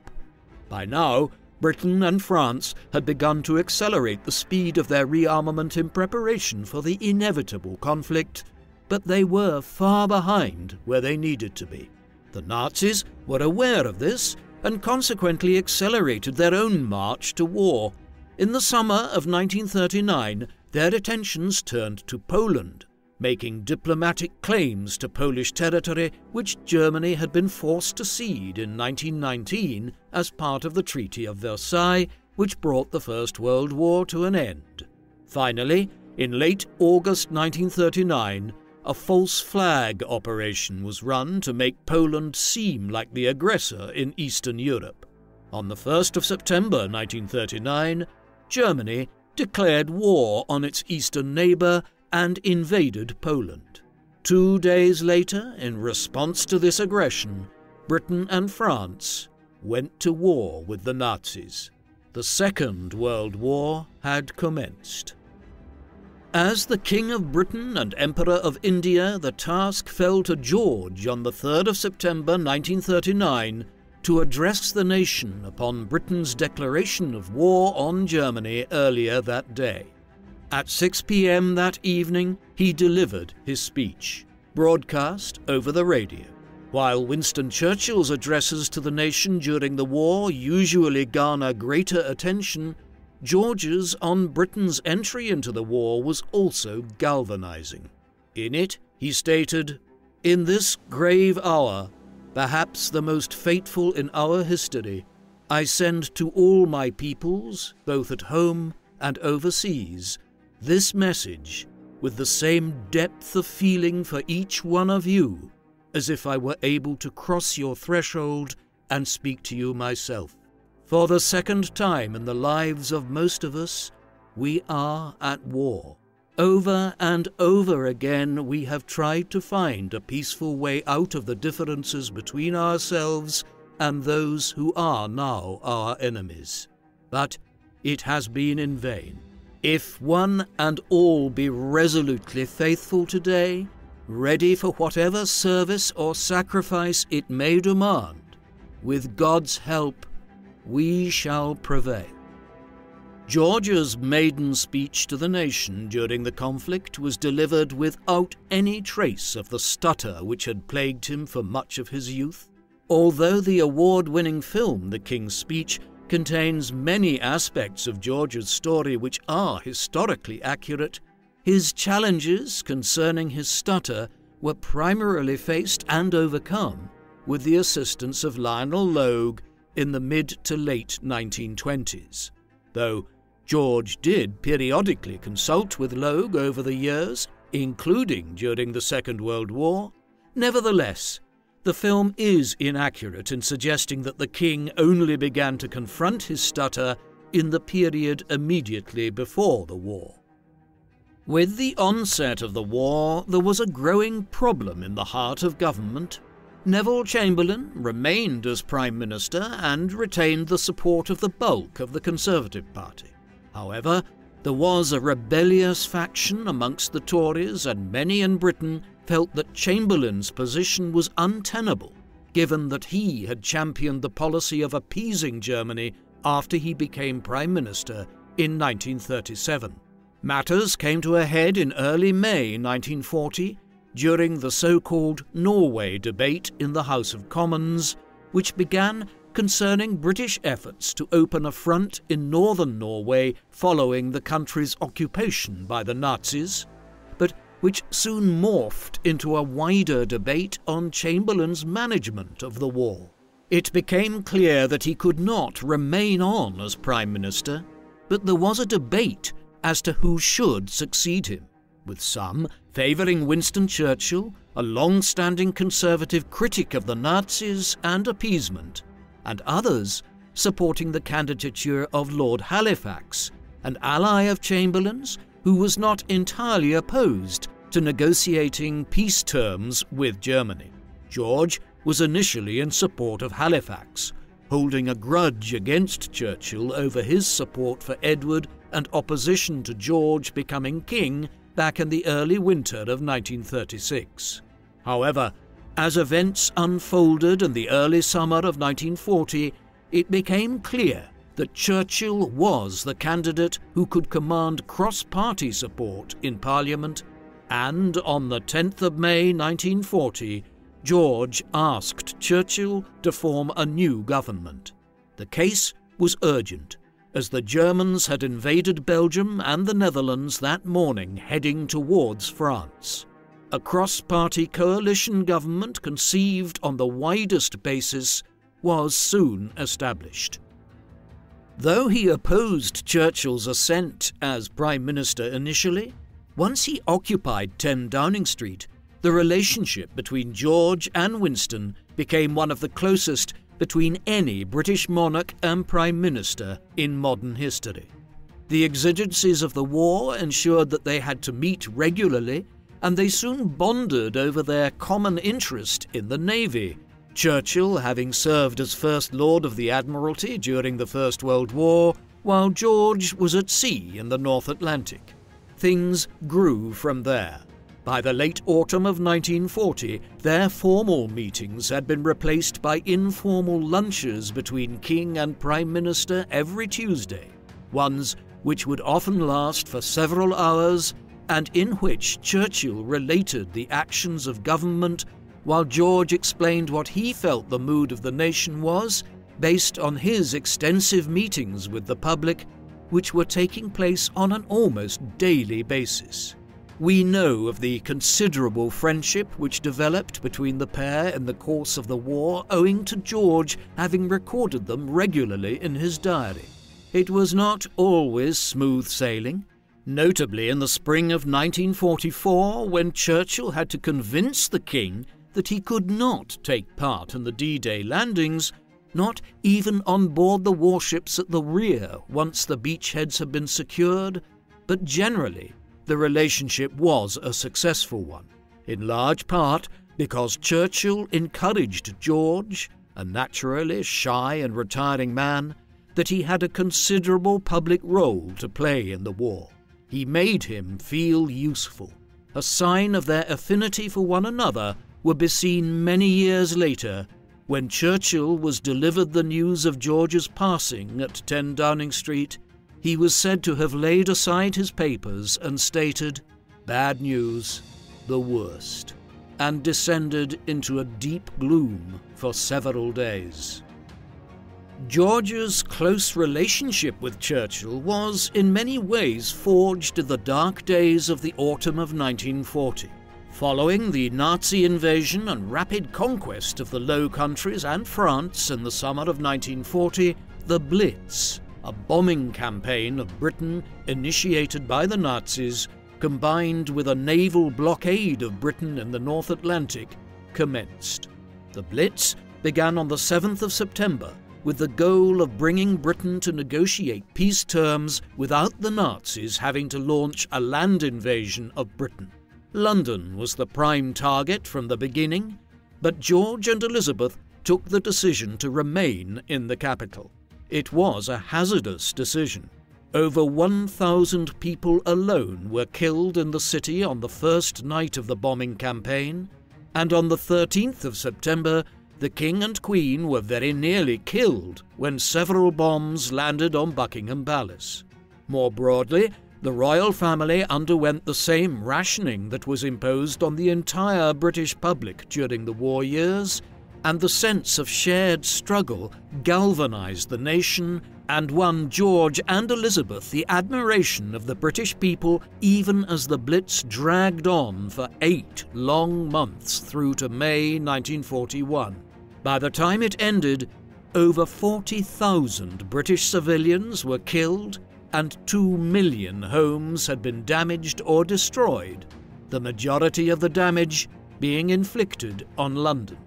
[SPEAKER 1] By now, Britain and France had begun to accelerate the speed of their rearmament in preparation for the inevitable conflict, but they were far behind where they needed to be. The Nazis were aware of this and consequently accelerated their own march to war. In the summer of 1939, their attentions turned to Poland, making diplomatic claims to Polish territory which Germany had been forced to cede in 1919 as part of the Treaty of Versailles, which brought the First World War to an end. Finally, in late August 1939, a false flag operation was run to make Poland seem like the aggressor in Eastern Europe. On the 1st of September 1939, Germany declared war on its eastern neighbour and invaded Poland. 2 days later, in response to this aggression, Britain and France went to war with the Nazis. The Second World War had commenced. As the King of Britain and Emperor of India, the task fell to George on the 3rd of September 1939 to address the nation upon Britain's declaration of war on Germany earlier that day. At 6 p.m. that evening, he delivered his speech, broadcast over the radio. While Winston Churchill's addresses to the nation during the war usually garner greater attention, George's on Britain's entry into the war was also galvanizing. In it, he stated, "In this grave hour, perhaps the most fateful in our history, I send to all my peoples, both at home and overseas, this message with the same depth of feeling for each one of you as if I were able to cross your threshold and speak to you myself. For the second time in the lives of most of us, we are at war. Over and over again, we have tried to find a peaceful way out of the differences between ourselves and those who are now our enemies. But it has been in vain. If one and all be resolutely faithful today, ready for whatever service or sacrifice it may demand, with God's help, we shall prevail. George's maiden speech to the nation during the conflict was delivered without any trace of the stutter which had plagued him for much of his youth. Although the award-winning film The King's Speech contains many aspects of George's story which are historically accurate, his challenges concerning his stutter were primarily faced and overcome with the assistance of Lionel Logue in the mid to late 1920s. Though George did periodically consult with Logue over the years, including during the Second World War, nevertheless, the film is inaccurate in suggesting that the king only began to confront his stutter in the period immediately before the war. With the onset of the war, there was a growing problem in the heart of government. Neville Chamberlain remained as Prime Minister and retained the support of the bulk of the Conservative Party. However, there was a rebellious faction amongst the Tories, and many in Britain felt that Chamberlain's position was untenable, given that he had championed the policy of appeasing Germany after he became Prime Minister in 1937. Matters came to a head in early May 1940 during the so-called Norway debate in the House of Commons, which began concerning British efforts to open a front in northern Norway following the country's occupation by the Nazis, but which soon morphed into a wider debate on Chamberlain's management of the war. It became clear that he could not remain on as Prime Minister, but there was a debate as to who should succeed him, with some favouring Winston Churchill, a long-standing Conservative critic of the Nazis and appeasement, and others supporting the candidature of Lord Halifax, an ally of Chamberlain's who was not entirely opposed to negotiating peace terms with Germany. George was initially in support of Halifax, holding a grudge against Churchill over his support for Edward and opposition to George becoming king back in the early winter of 1936. However, as events unfolded in the early summer of 1940, it became clear that Churchill was the candidate who could command cross-party support in Parliament, and on the 10th of May 1940, George asked Churchill to form a new government. The case was urgent, as the Germans had invaded Belgium and the Netherlands that morning, heading towards France. A cross-party coalition government conceived on the widest basis was soon established. Though he opposed Churchill's ascent as Prime Minister initially, once he occupied 10 Downing Street, the relationship between George and Winston became one of the closest between any British monarch and Prime Minister in modern history. The exigencies of the war ensured that they had to meet regularly, and they soon bonded over their common interest in the Navy, Churchill having served as First Lord of the Admiralty during the First World War, while George was at sea in the North Atlantic. Things grew from there. By the late autumn of 1940, their formal meetings had been replaced by informal lunches between King and Prime Minister every Tuesday, ones which would often last for several hours and in which Churchill related the actions of government while George explained what he felt the mood of the nation was based on his extensive meetings with the public, which were taking place on an almost daily basis. We know of the considerable friendship which developed between the pair in the course of the war owing to George having recorded them regularly in his diary. It was not always smooth sailing. Notably in the spring of 1944, when Churchill had to convince the king that he could not take part in the D-Day landings, not even on board the warships at the rear once the beachheads had been secured, but generally the relationship was a successful one, in large part because Churchill encouraged George, a naturally shy and retiring man, that he had a considerable public role to play in the war. He made him feel useful. A sign of their affinity for one another would be seen many years later when Churchill was delivered the news of George's passing at 10 Downing Street. He was said to have laid aside his papers and stated, "Bad news, the worst," and descended into a deep gloom for several days. George's close relationship with Churchill was in many ways forged in the dark days of the autumn of 1940. Following the Nazi invasion and rapid conquest of the Low Countries and France in the summer of 1940, the Blitz, a bombing campaign of Britain initiated by the Nazis, combined with a naval blockade of Britain in the North Atlantic, commenced. The Blitz began on the 7th of September with the goal of bringing Britain to negotiate peace terms without the Nazis having to launch a land invasion of Britain. London was the prime target from the beginning, but George and Elizabeth took the decision to remain in the capital. It was a hazardous decision. Over 1,000 people alone were killed in the city on the first night of the bombing campaign, and on the 13th of September, the King and Queen were very nearly killed when several bombs landed on Buckingham Palace. More broadly, the royal family underwent the same rationing that was imposed on the entire British public during the war years, and the sense of shared struggle galvanized the nation and won George and Elizabeth the admiration of the British people even as the Blitz dragged on for 8 long months through to May 1941. By the time it ended, over 40,000 British civilians were killed and 2 million homes had been damaged or destroyed, the majority of the damage being inflicted on London.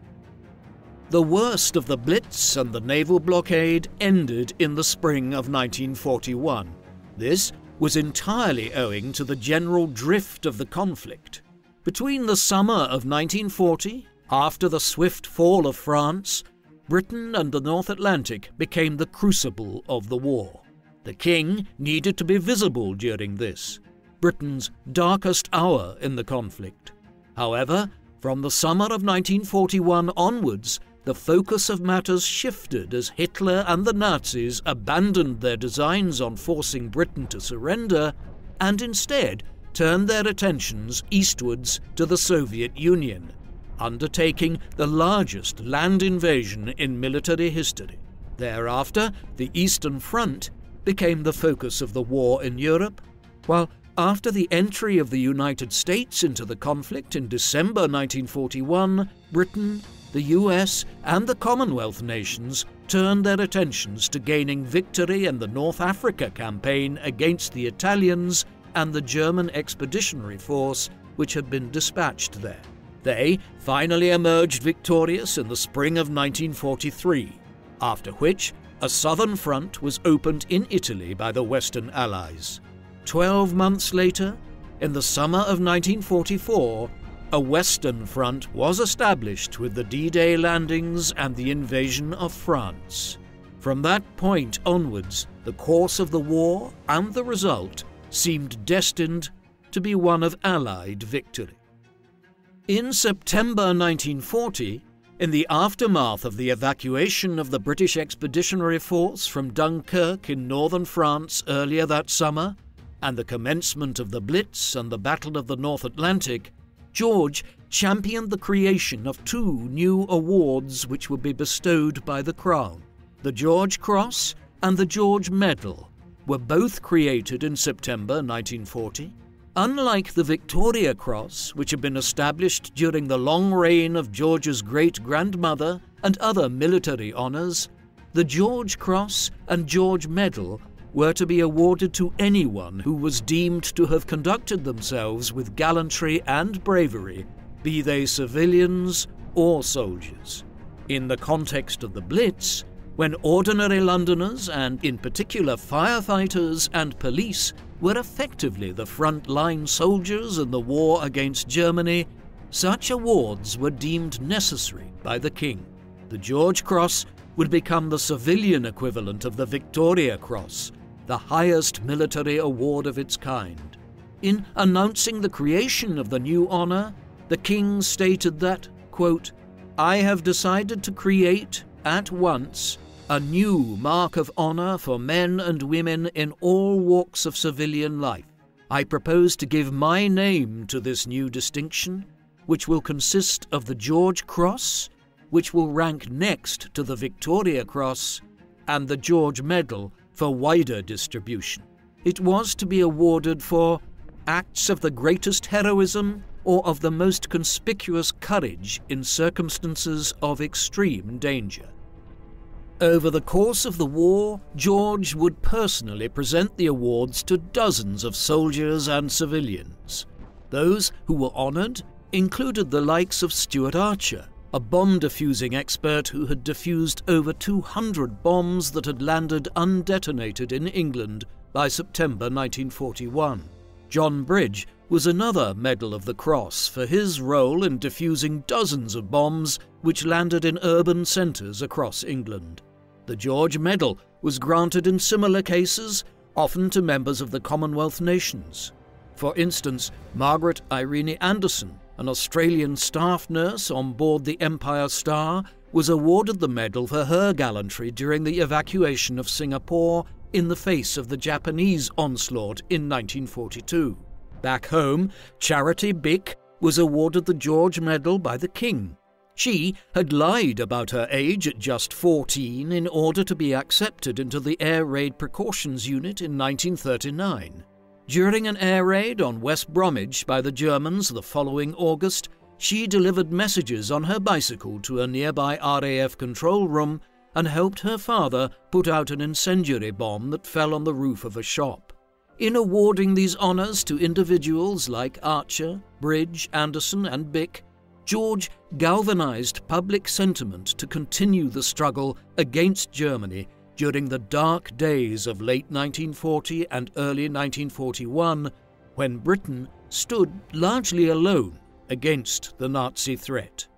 [SPEAKER 1] The worst of the Blitz and the naval blockade ended in the spring of 1941. This was entirely owing to the general drift of the conflict. Between the summer of 1940, after the swift fall of France, Britain and the North Atlantic became the crucible of the war. The King needed to be visible during this, Britain's darkest hour in the conflict. However, from the summer of 1941 onwards, the focus of matters shifted as Hitler and the Nazis abandoned their designs on forcing Britain to surrender and instead turned their attentions eastwards to the Soviet Union, undertaking the largest land invasion in military history. Thereafter, the Eastern Front became the focus of the war in Europe, while after the entry of the United States into the conflict in December 1941, Britain, the US, and the Commonwealth nations turned their attentions to gaining victory in the North Africa campaign against the Italians and the German Expeditionary Force which had been dispatched there. They finally emerged victorious in the spring of 1943, after which a southern front was opened in Italy by the Western Allies. 12 months later, in the summer of 1944, a Western Front was established with the D-Day landings and the invasion of France. From that point onwards, the course of the war and the result seemed destined to be one of Allied victory. In September 1940, in the aftermath of the evacuation of the British Expeditionary Force from Dunkirk in northern France earlier that summer, and the commencement of the Blitz and the Battle of the North Atlantic, George championed the creation of 2 new awards which would be bestowed by the Crown. The George Cross and the George Medal were both created in September 1940. Unlike the Victoria Cross, which had been established during the long reign of George's great-grandmother and other military honours, the George Cross and George Medal were to be awarded to anyone who was deemed to have conducted themselves with gallantry and bravery, be they civilians or soldiers. In the context of the Blitz, when ordinary Londoners, and in particular firefighters and police, were effectively the front-line soldiers in the war against Germany, such awards were deemed necessary by the King. The George Cross would become the civilian equivalent of the Victoria Cross, the highest military award of its kind. In announcing the creation of the new honour, the King stated that, quote, "I have decided to create, at once, a new mark of honour for men and women in all walks of civilian life. I propose to give my name to this new distinction, which will consist of the George Cross, which will rank next to the Victoria Cross, and the George Medal for wider distribution. It was to be awarded for acts of the greatest heroism or of the most conspicuous courage in circumstances of extreme danger." Over the course of the war, George would personally present the awards to dozens of soldiers and civilians. Those who were honoured included the likes of Stuart Archer, a bomb-defusing expert who had defused over 200 bombs that had landed undetonated in England by September 1941. John Bridge was another Medal of the Cross for his role in defusing dozens of bombs which landed in urban centres across England. The George Medal was granted in similar cases, often to members of the Commonwealth nations. For instance, Margaret Irene Anderson, an Australian staff nurse on board the Empire Star, was awarded the medal for her gallantry during the evacuation of Singapore in the face of the Japanese onslaught in 1942. Back home, Charity Bick was awarded the George Medal by the King. She had lied about her age at just 14 in order to be accepted into the Air Raid Precautions Unit in 1939. During an air raid on West Bromwich by the Germans the following August, she delivered messages on her bicycle to a nearby RAF control room and helped her father put out an incendiary bomb that fell on the roof of a shop. In awarding these honours to individuals like Archer, Bridge, Anderson and Bick, George galvanised public sentiment to continue the struggle against Germany during the dark days of late 1940 and early 1941, when Britain stood largely alone against the Nazi threat.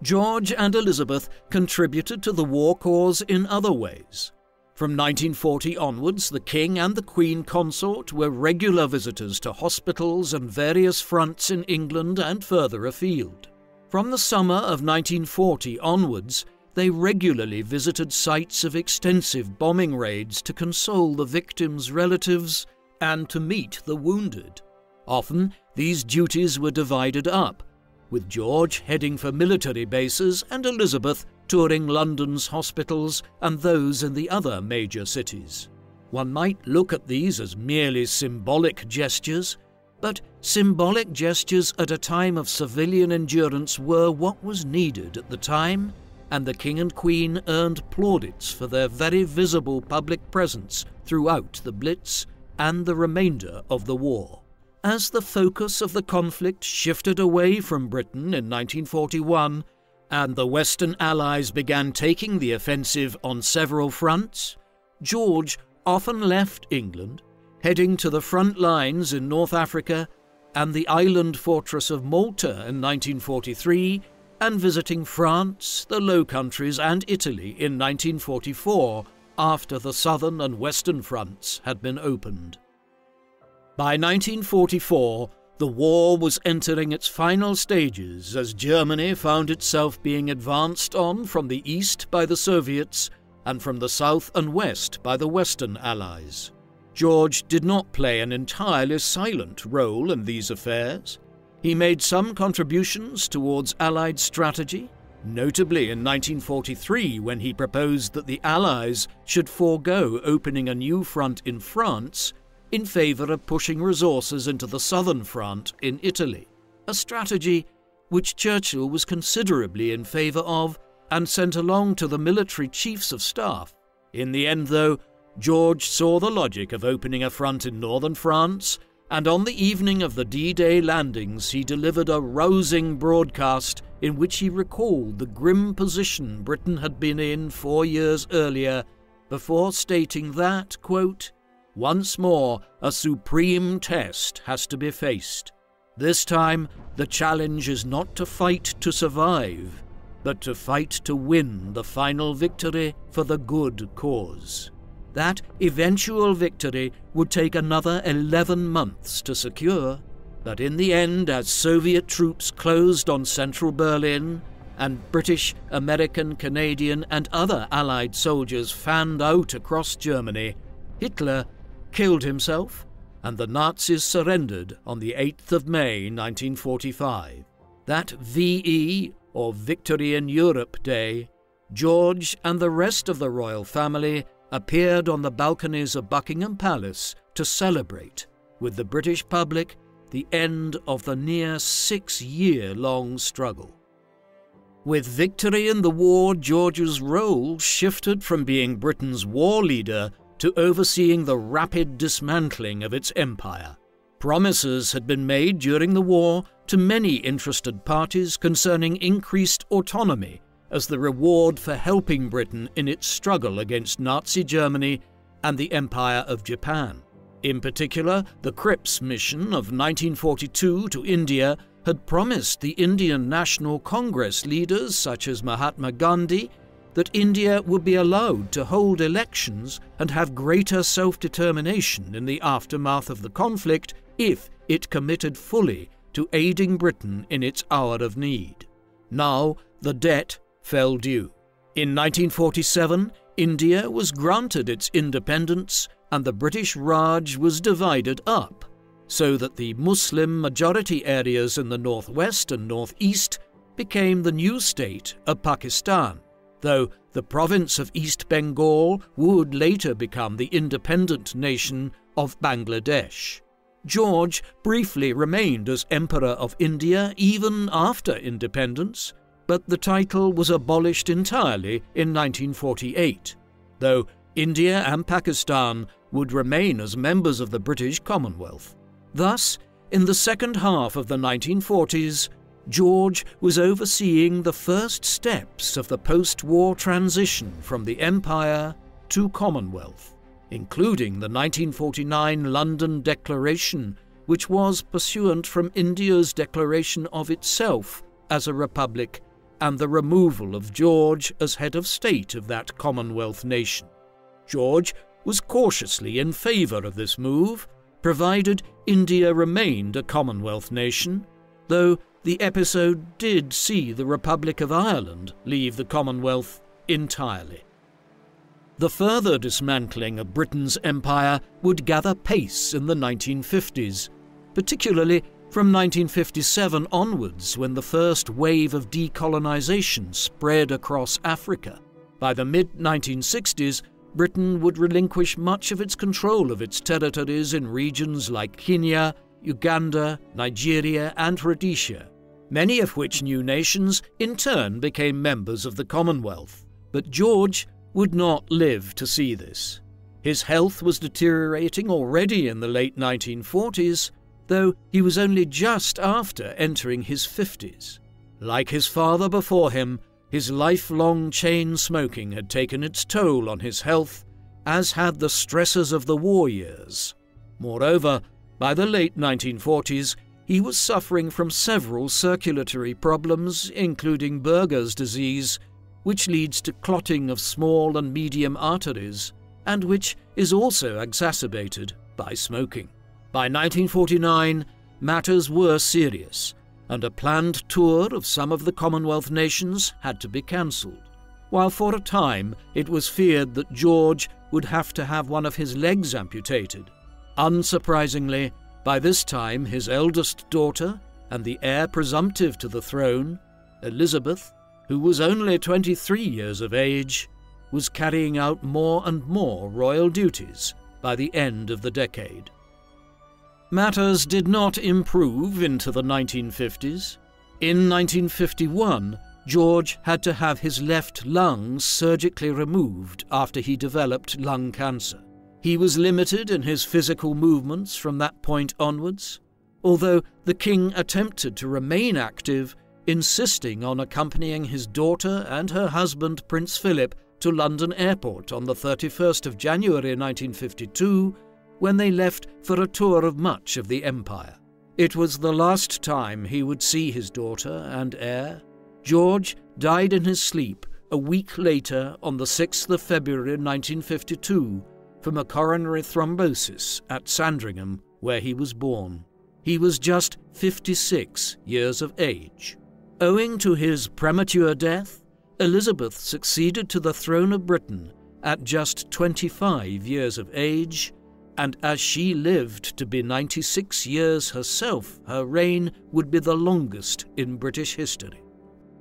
[SPEAKER 1] George and Elizabeth contributed to the war cause in other ways. From 1940 onwards, the King and the Queen Consort were regular visitors to hospitals and various fronts in England and further afield. From the summer of 1940 onwards, they regularly visited sites of extensive bombing raids to console the victims' relatives and to meet the wounded. Often, these duties were divided up, with George heading for military bases and Elizabeth touring London's hospitals and those in the other major cities. One might look at these as merely symbolic gestures, but symbolic gestures at a time of civilian endurance were what was needed at the time, and the King and Queen earned plaudits for their very visible public presence throughout the Blitz and the remainder of the war. As the focus of the conflict shifted away from Britain in 1941, and the Western Allies began taking the offensive on several fronts, George often left England, heading to the front lines in North Africa and the island fortress of Malta in 1943, and visiting France, the Low Countries and Italy in 1944, after the southern and western fronts had been opened. By 1944, the war was entering its final stages as Germany found itself being advanced on from the east by the Soviets and from the south and west by the Western Allies. George did not play an entirely silent role in these affairs. He made some contributions towards Allied strategy, notably in 1943 when he proposed that the Allies should forego opening a new front in France in favour of pushing resources into the southern front in Italy, a strategy which Churchill was considerably in favour of and sent along to the military chiefs of staff. In the end, though, George saw the logic of opening a front in northern France and on the evening of the D-Day landings he delivered a rousing broadcast in which he recalled the grim position Britain had been in 4 years earlier, before stating that, quote, "Once more a supreme test has to be faced. This time the challenge is not to fight to survive, but to fight to win the final victory for the good cause." That eventual victory would take another 11 months to secure, but in the end, as Soviet troops closed on central Berlin and British, American, Canadian and other Allied soldiers fanned out across Germany, Hitler killed himself and the Nazis surrendered on the 8th of May 1945. That VE, or Victory in Europe Day, George and the rest of the royal family appeared on the balconies of Buckingham Palace to celebrate, with the British public, the end of the near 6-year-long struggle. With victory in the war, George's role shifted from being Britain's war leader to overseeing the rapid dismantling of its empire. Promises had been made during the war to many interested parties concerning increased autonomy as the reward for helping Britain in its struggle against Nazi Germany and the Empire of Japan. In particular, the Cripps mission of 1942 to India had promised the Indian National Congress leaders such as Mahatma Gandhi that India would be allowed to hold elections and have greater self-determination in the aftermath of the conflict if it committed fully to aiding Britain in its hour of need. Now the debt fell due. In 1947, India was granted its independence and the British Raj was divided up, so that the Muslim majority areas in the northwest and northeast became the new state of Pakistan, though the province of East Bengal would later become the independent nation of Bangladesh. George briefly remained as Emperor of India even after independence, but the title was abolished entirely in 1948, though India and Pakistan would remain as members of the British Commonwealth. Thus, in the second half of the 1940s, George was overseeing the first steps of the post-war transition from the Empire to Commonwealth, including the 1949 London Declaration, which was pursuant from India's declaration of itself as a republic and the removal of George as head of state of that Commonwealth nation. George was cautiously in favour of this move, provided India remained a Commonwealth nation, though the episode did see the Republic of Ireland leave the Commonwealth entirely. The further dismantling of Britain's empire would gather pace in the 1950s, particularly from 1957 onwards, when the first wave of decolonisation spread across Africa. By the mid-1960s, Britain would relinquish much of its control of its territories in regions like Kenya, Uganda, Nigeria and Rhodesia, many of which new nations in turn became members of the Commonwealth. But George would not live to see this. His health was deteriorating already in the late 1940s, though he was only just after entering his 50s. Like his father before him, his lifelong chain smoking had taken its toll on his health, as had the stresses of the war years. Moreover, by the late 1940s, he was suffering from several circulatory problems, including Buerger's disease, which leads to clotting of small and medium arteries, and which is also exacerbated by smoking. By 1949, matters were serious, and a planned tour of some of the Commonwealth nations had to be cancelled, while for a time it was feared that George would have to have one of his legs amputated. Unsurprisingly, by this time his eldest daughter and the heir presumptive to the throne, Elizabeth, who was only 23 years of age, was carrying out more and more royal duties by the end of the decade. Matters did not improve into the 1950s. In 1951, George had to have his left lung surgically removed after he developed lung cancer. He was limited in his physical movements from that point onwards, although the king attempted to remain active, insisting on accompanying his daughter and her husband Prince Philip to London Airport on the 31st of January 1952, when they left for a tour of much of the empire. It was the last time he would see his daughter and heir. George died in his sleep a week later on the 6th of February 1952 from a coronary thrombosis at Sandringham, where he was born. He was just 56 years of age. Owing to his premature death, Elizabeth succeeded to the throne of Britain at just 25 years of age, and as she lived to be 96 years herself, her reign would be the longest in British history.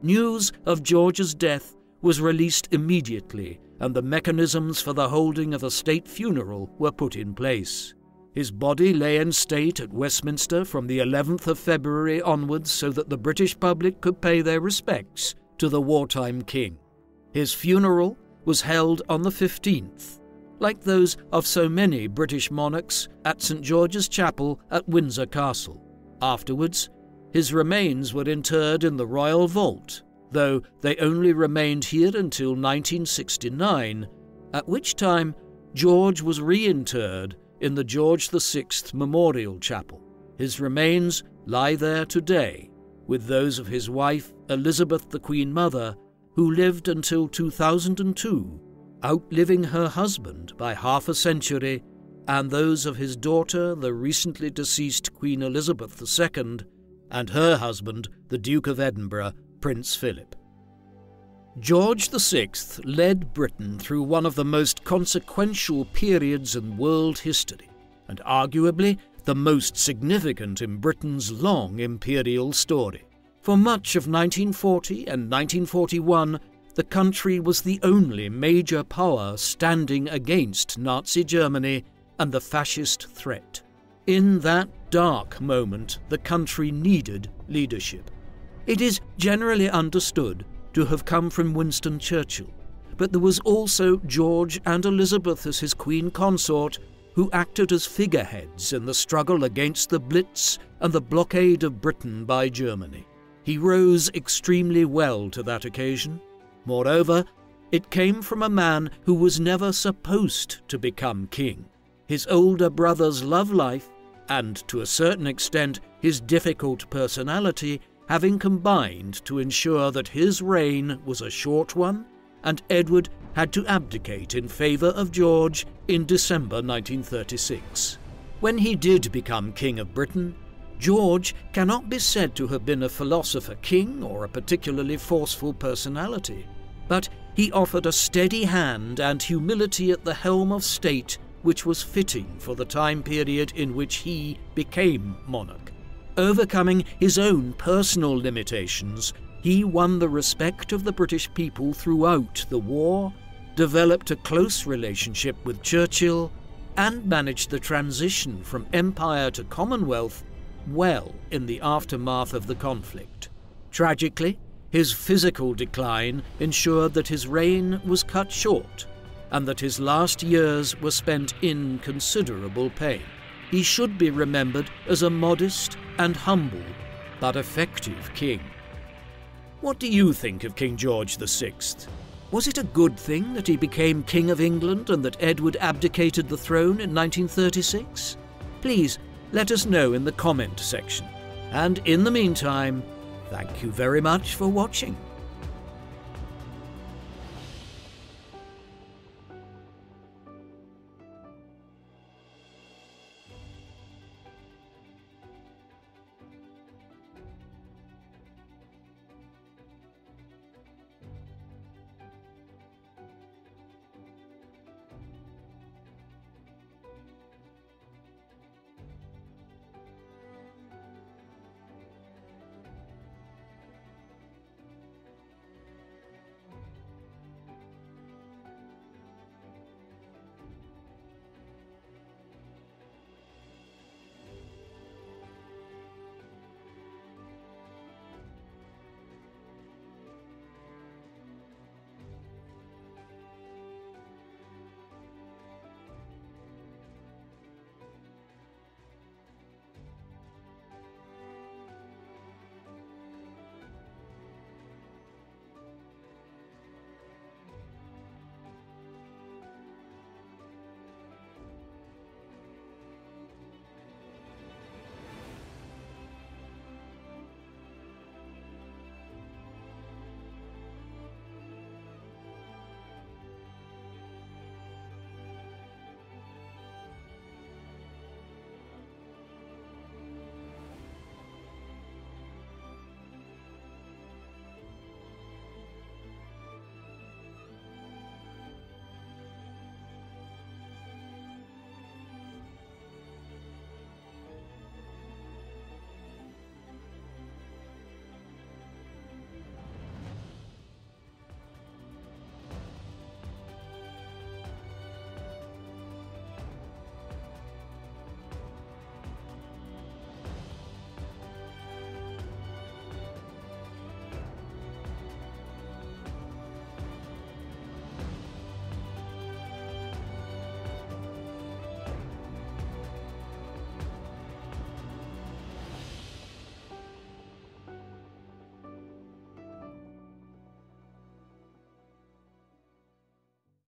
[SPEAKER 1] News of George's death was released immediately, and the mechanisms for the holding of a state funeral were put in place. His body lay in state at Westminster from the 11th of February onwards so that the British public could pay their respects to the wartime king. His funeral was held on the 15th, like those of so many British monarchs, at St. George's Chapel at Windsor Castle. Afterwards, his remains were interred in the royal vault, though they only remained here until 1969, at which time George was reinterred in the George VI Memorial Chapel. His remains lie there today, with those of his wife, Elizabeth the Queen Mother, who lived until 2002, outliving her husband by half a century, and those of his daughter, the recently deceased Queen Elizabeth II, and her husband, the Duke of Edinburgh, Prince Philip. George VI led Britain through one of the most consequential periods in world history, and arguably the most significant in Britain's long imperial story. For much of 1940 and 1941, the country was the only major power standing against Nazi Germany and the fascist threat. In that dark moment, the country needed leadership. It is generally understood to have come from Winston Churchill, but there was also George and Elizabeth as his queen consort, who acted as figureheads in the struggle against the Blitz and the blockade of Britain by Germany. He rose extremely well to that occasion. Moreover, it came from a man who was never supposed to become king. His older brother's love life, and to a certain extent his difficult personality, having combined to ensure that his reign was a short one, and Edward had to abdicate in favour of George in December 1936. When he did become King of Britain, George cannot be said to have been a philosopher king or a particularly forceful personality, but he offered a steady hand and humility at the helm of state which was fitting for the time period in which he became monarch. Overcoming his own personal limitations, he won the respect of the British people throughout the war, developed a close relationship with Churchill, and managed the transition from empire to Commonwealth well in the aftermath of the conflict. Tragically, his physical decline ensured that his reign was cut short, and that his last years were spent in considerable pain. He should be remembered as a modest and humble, but effective king. What do you think of King George VI? Was it a good thing that he became King of England and that Edward abdicated the throne in 1936? Please let us know in the comment section. And in the meantime, thank you very much for watching.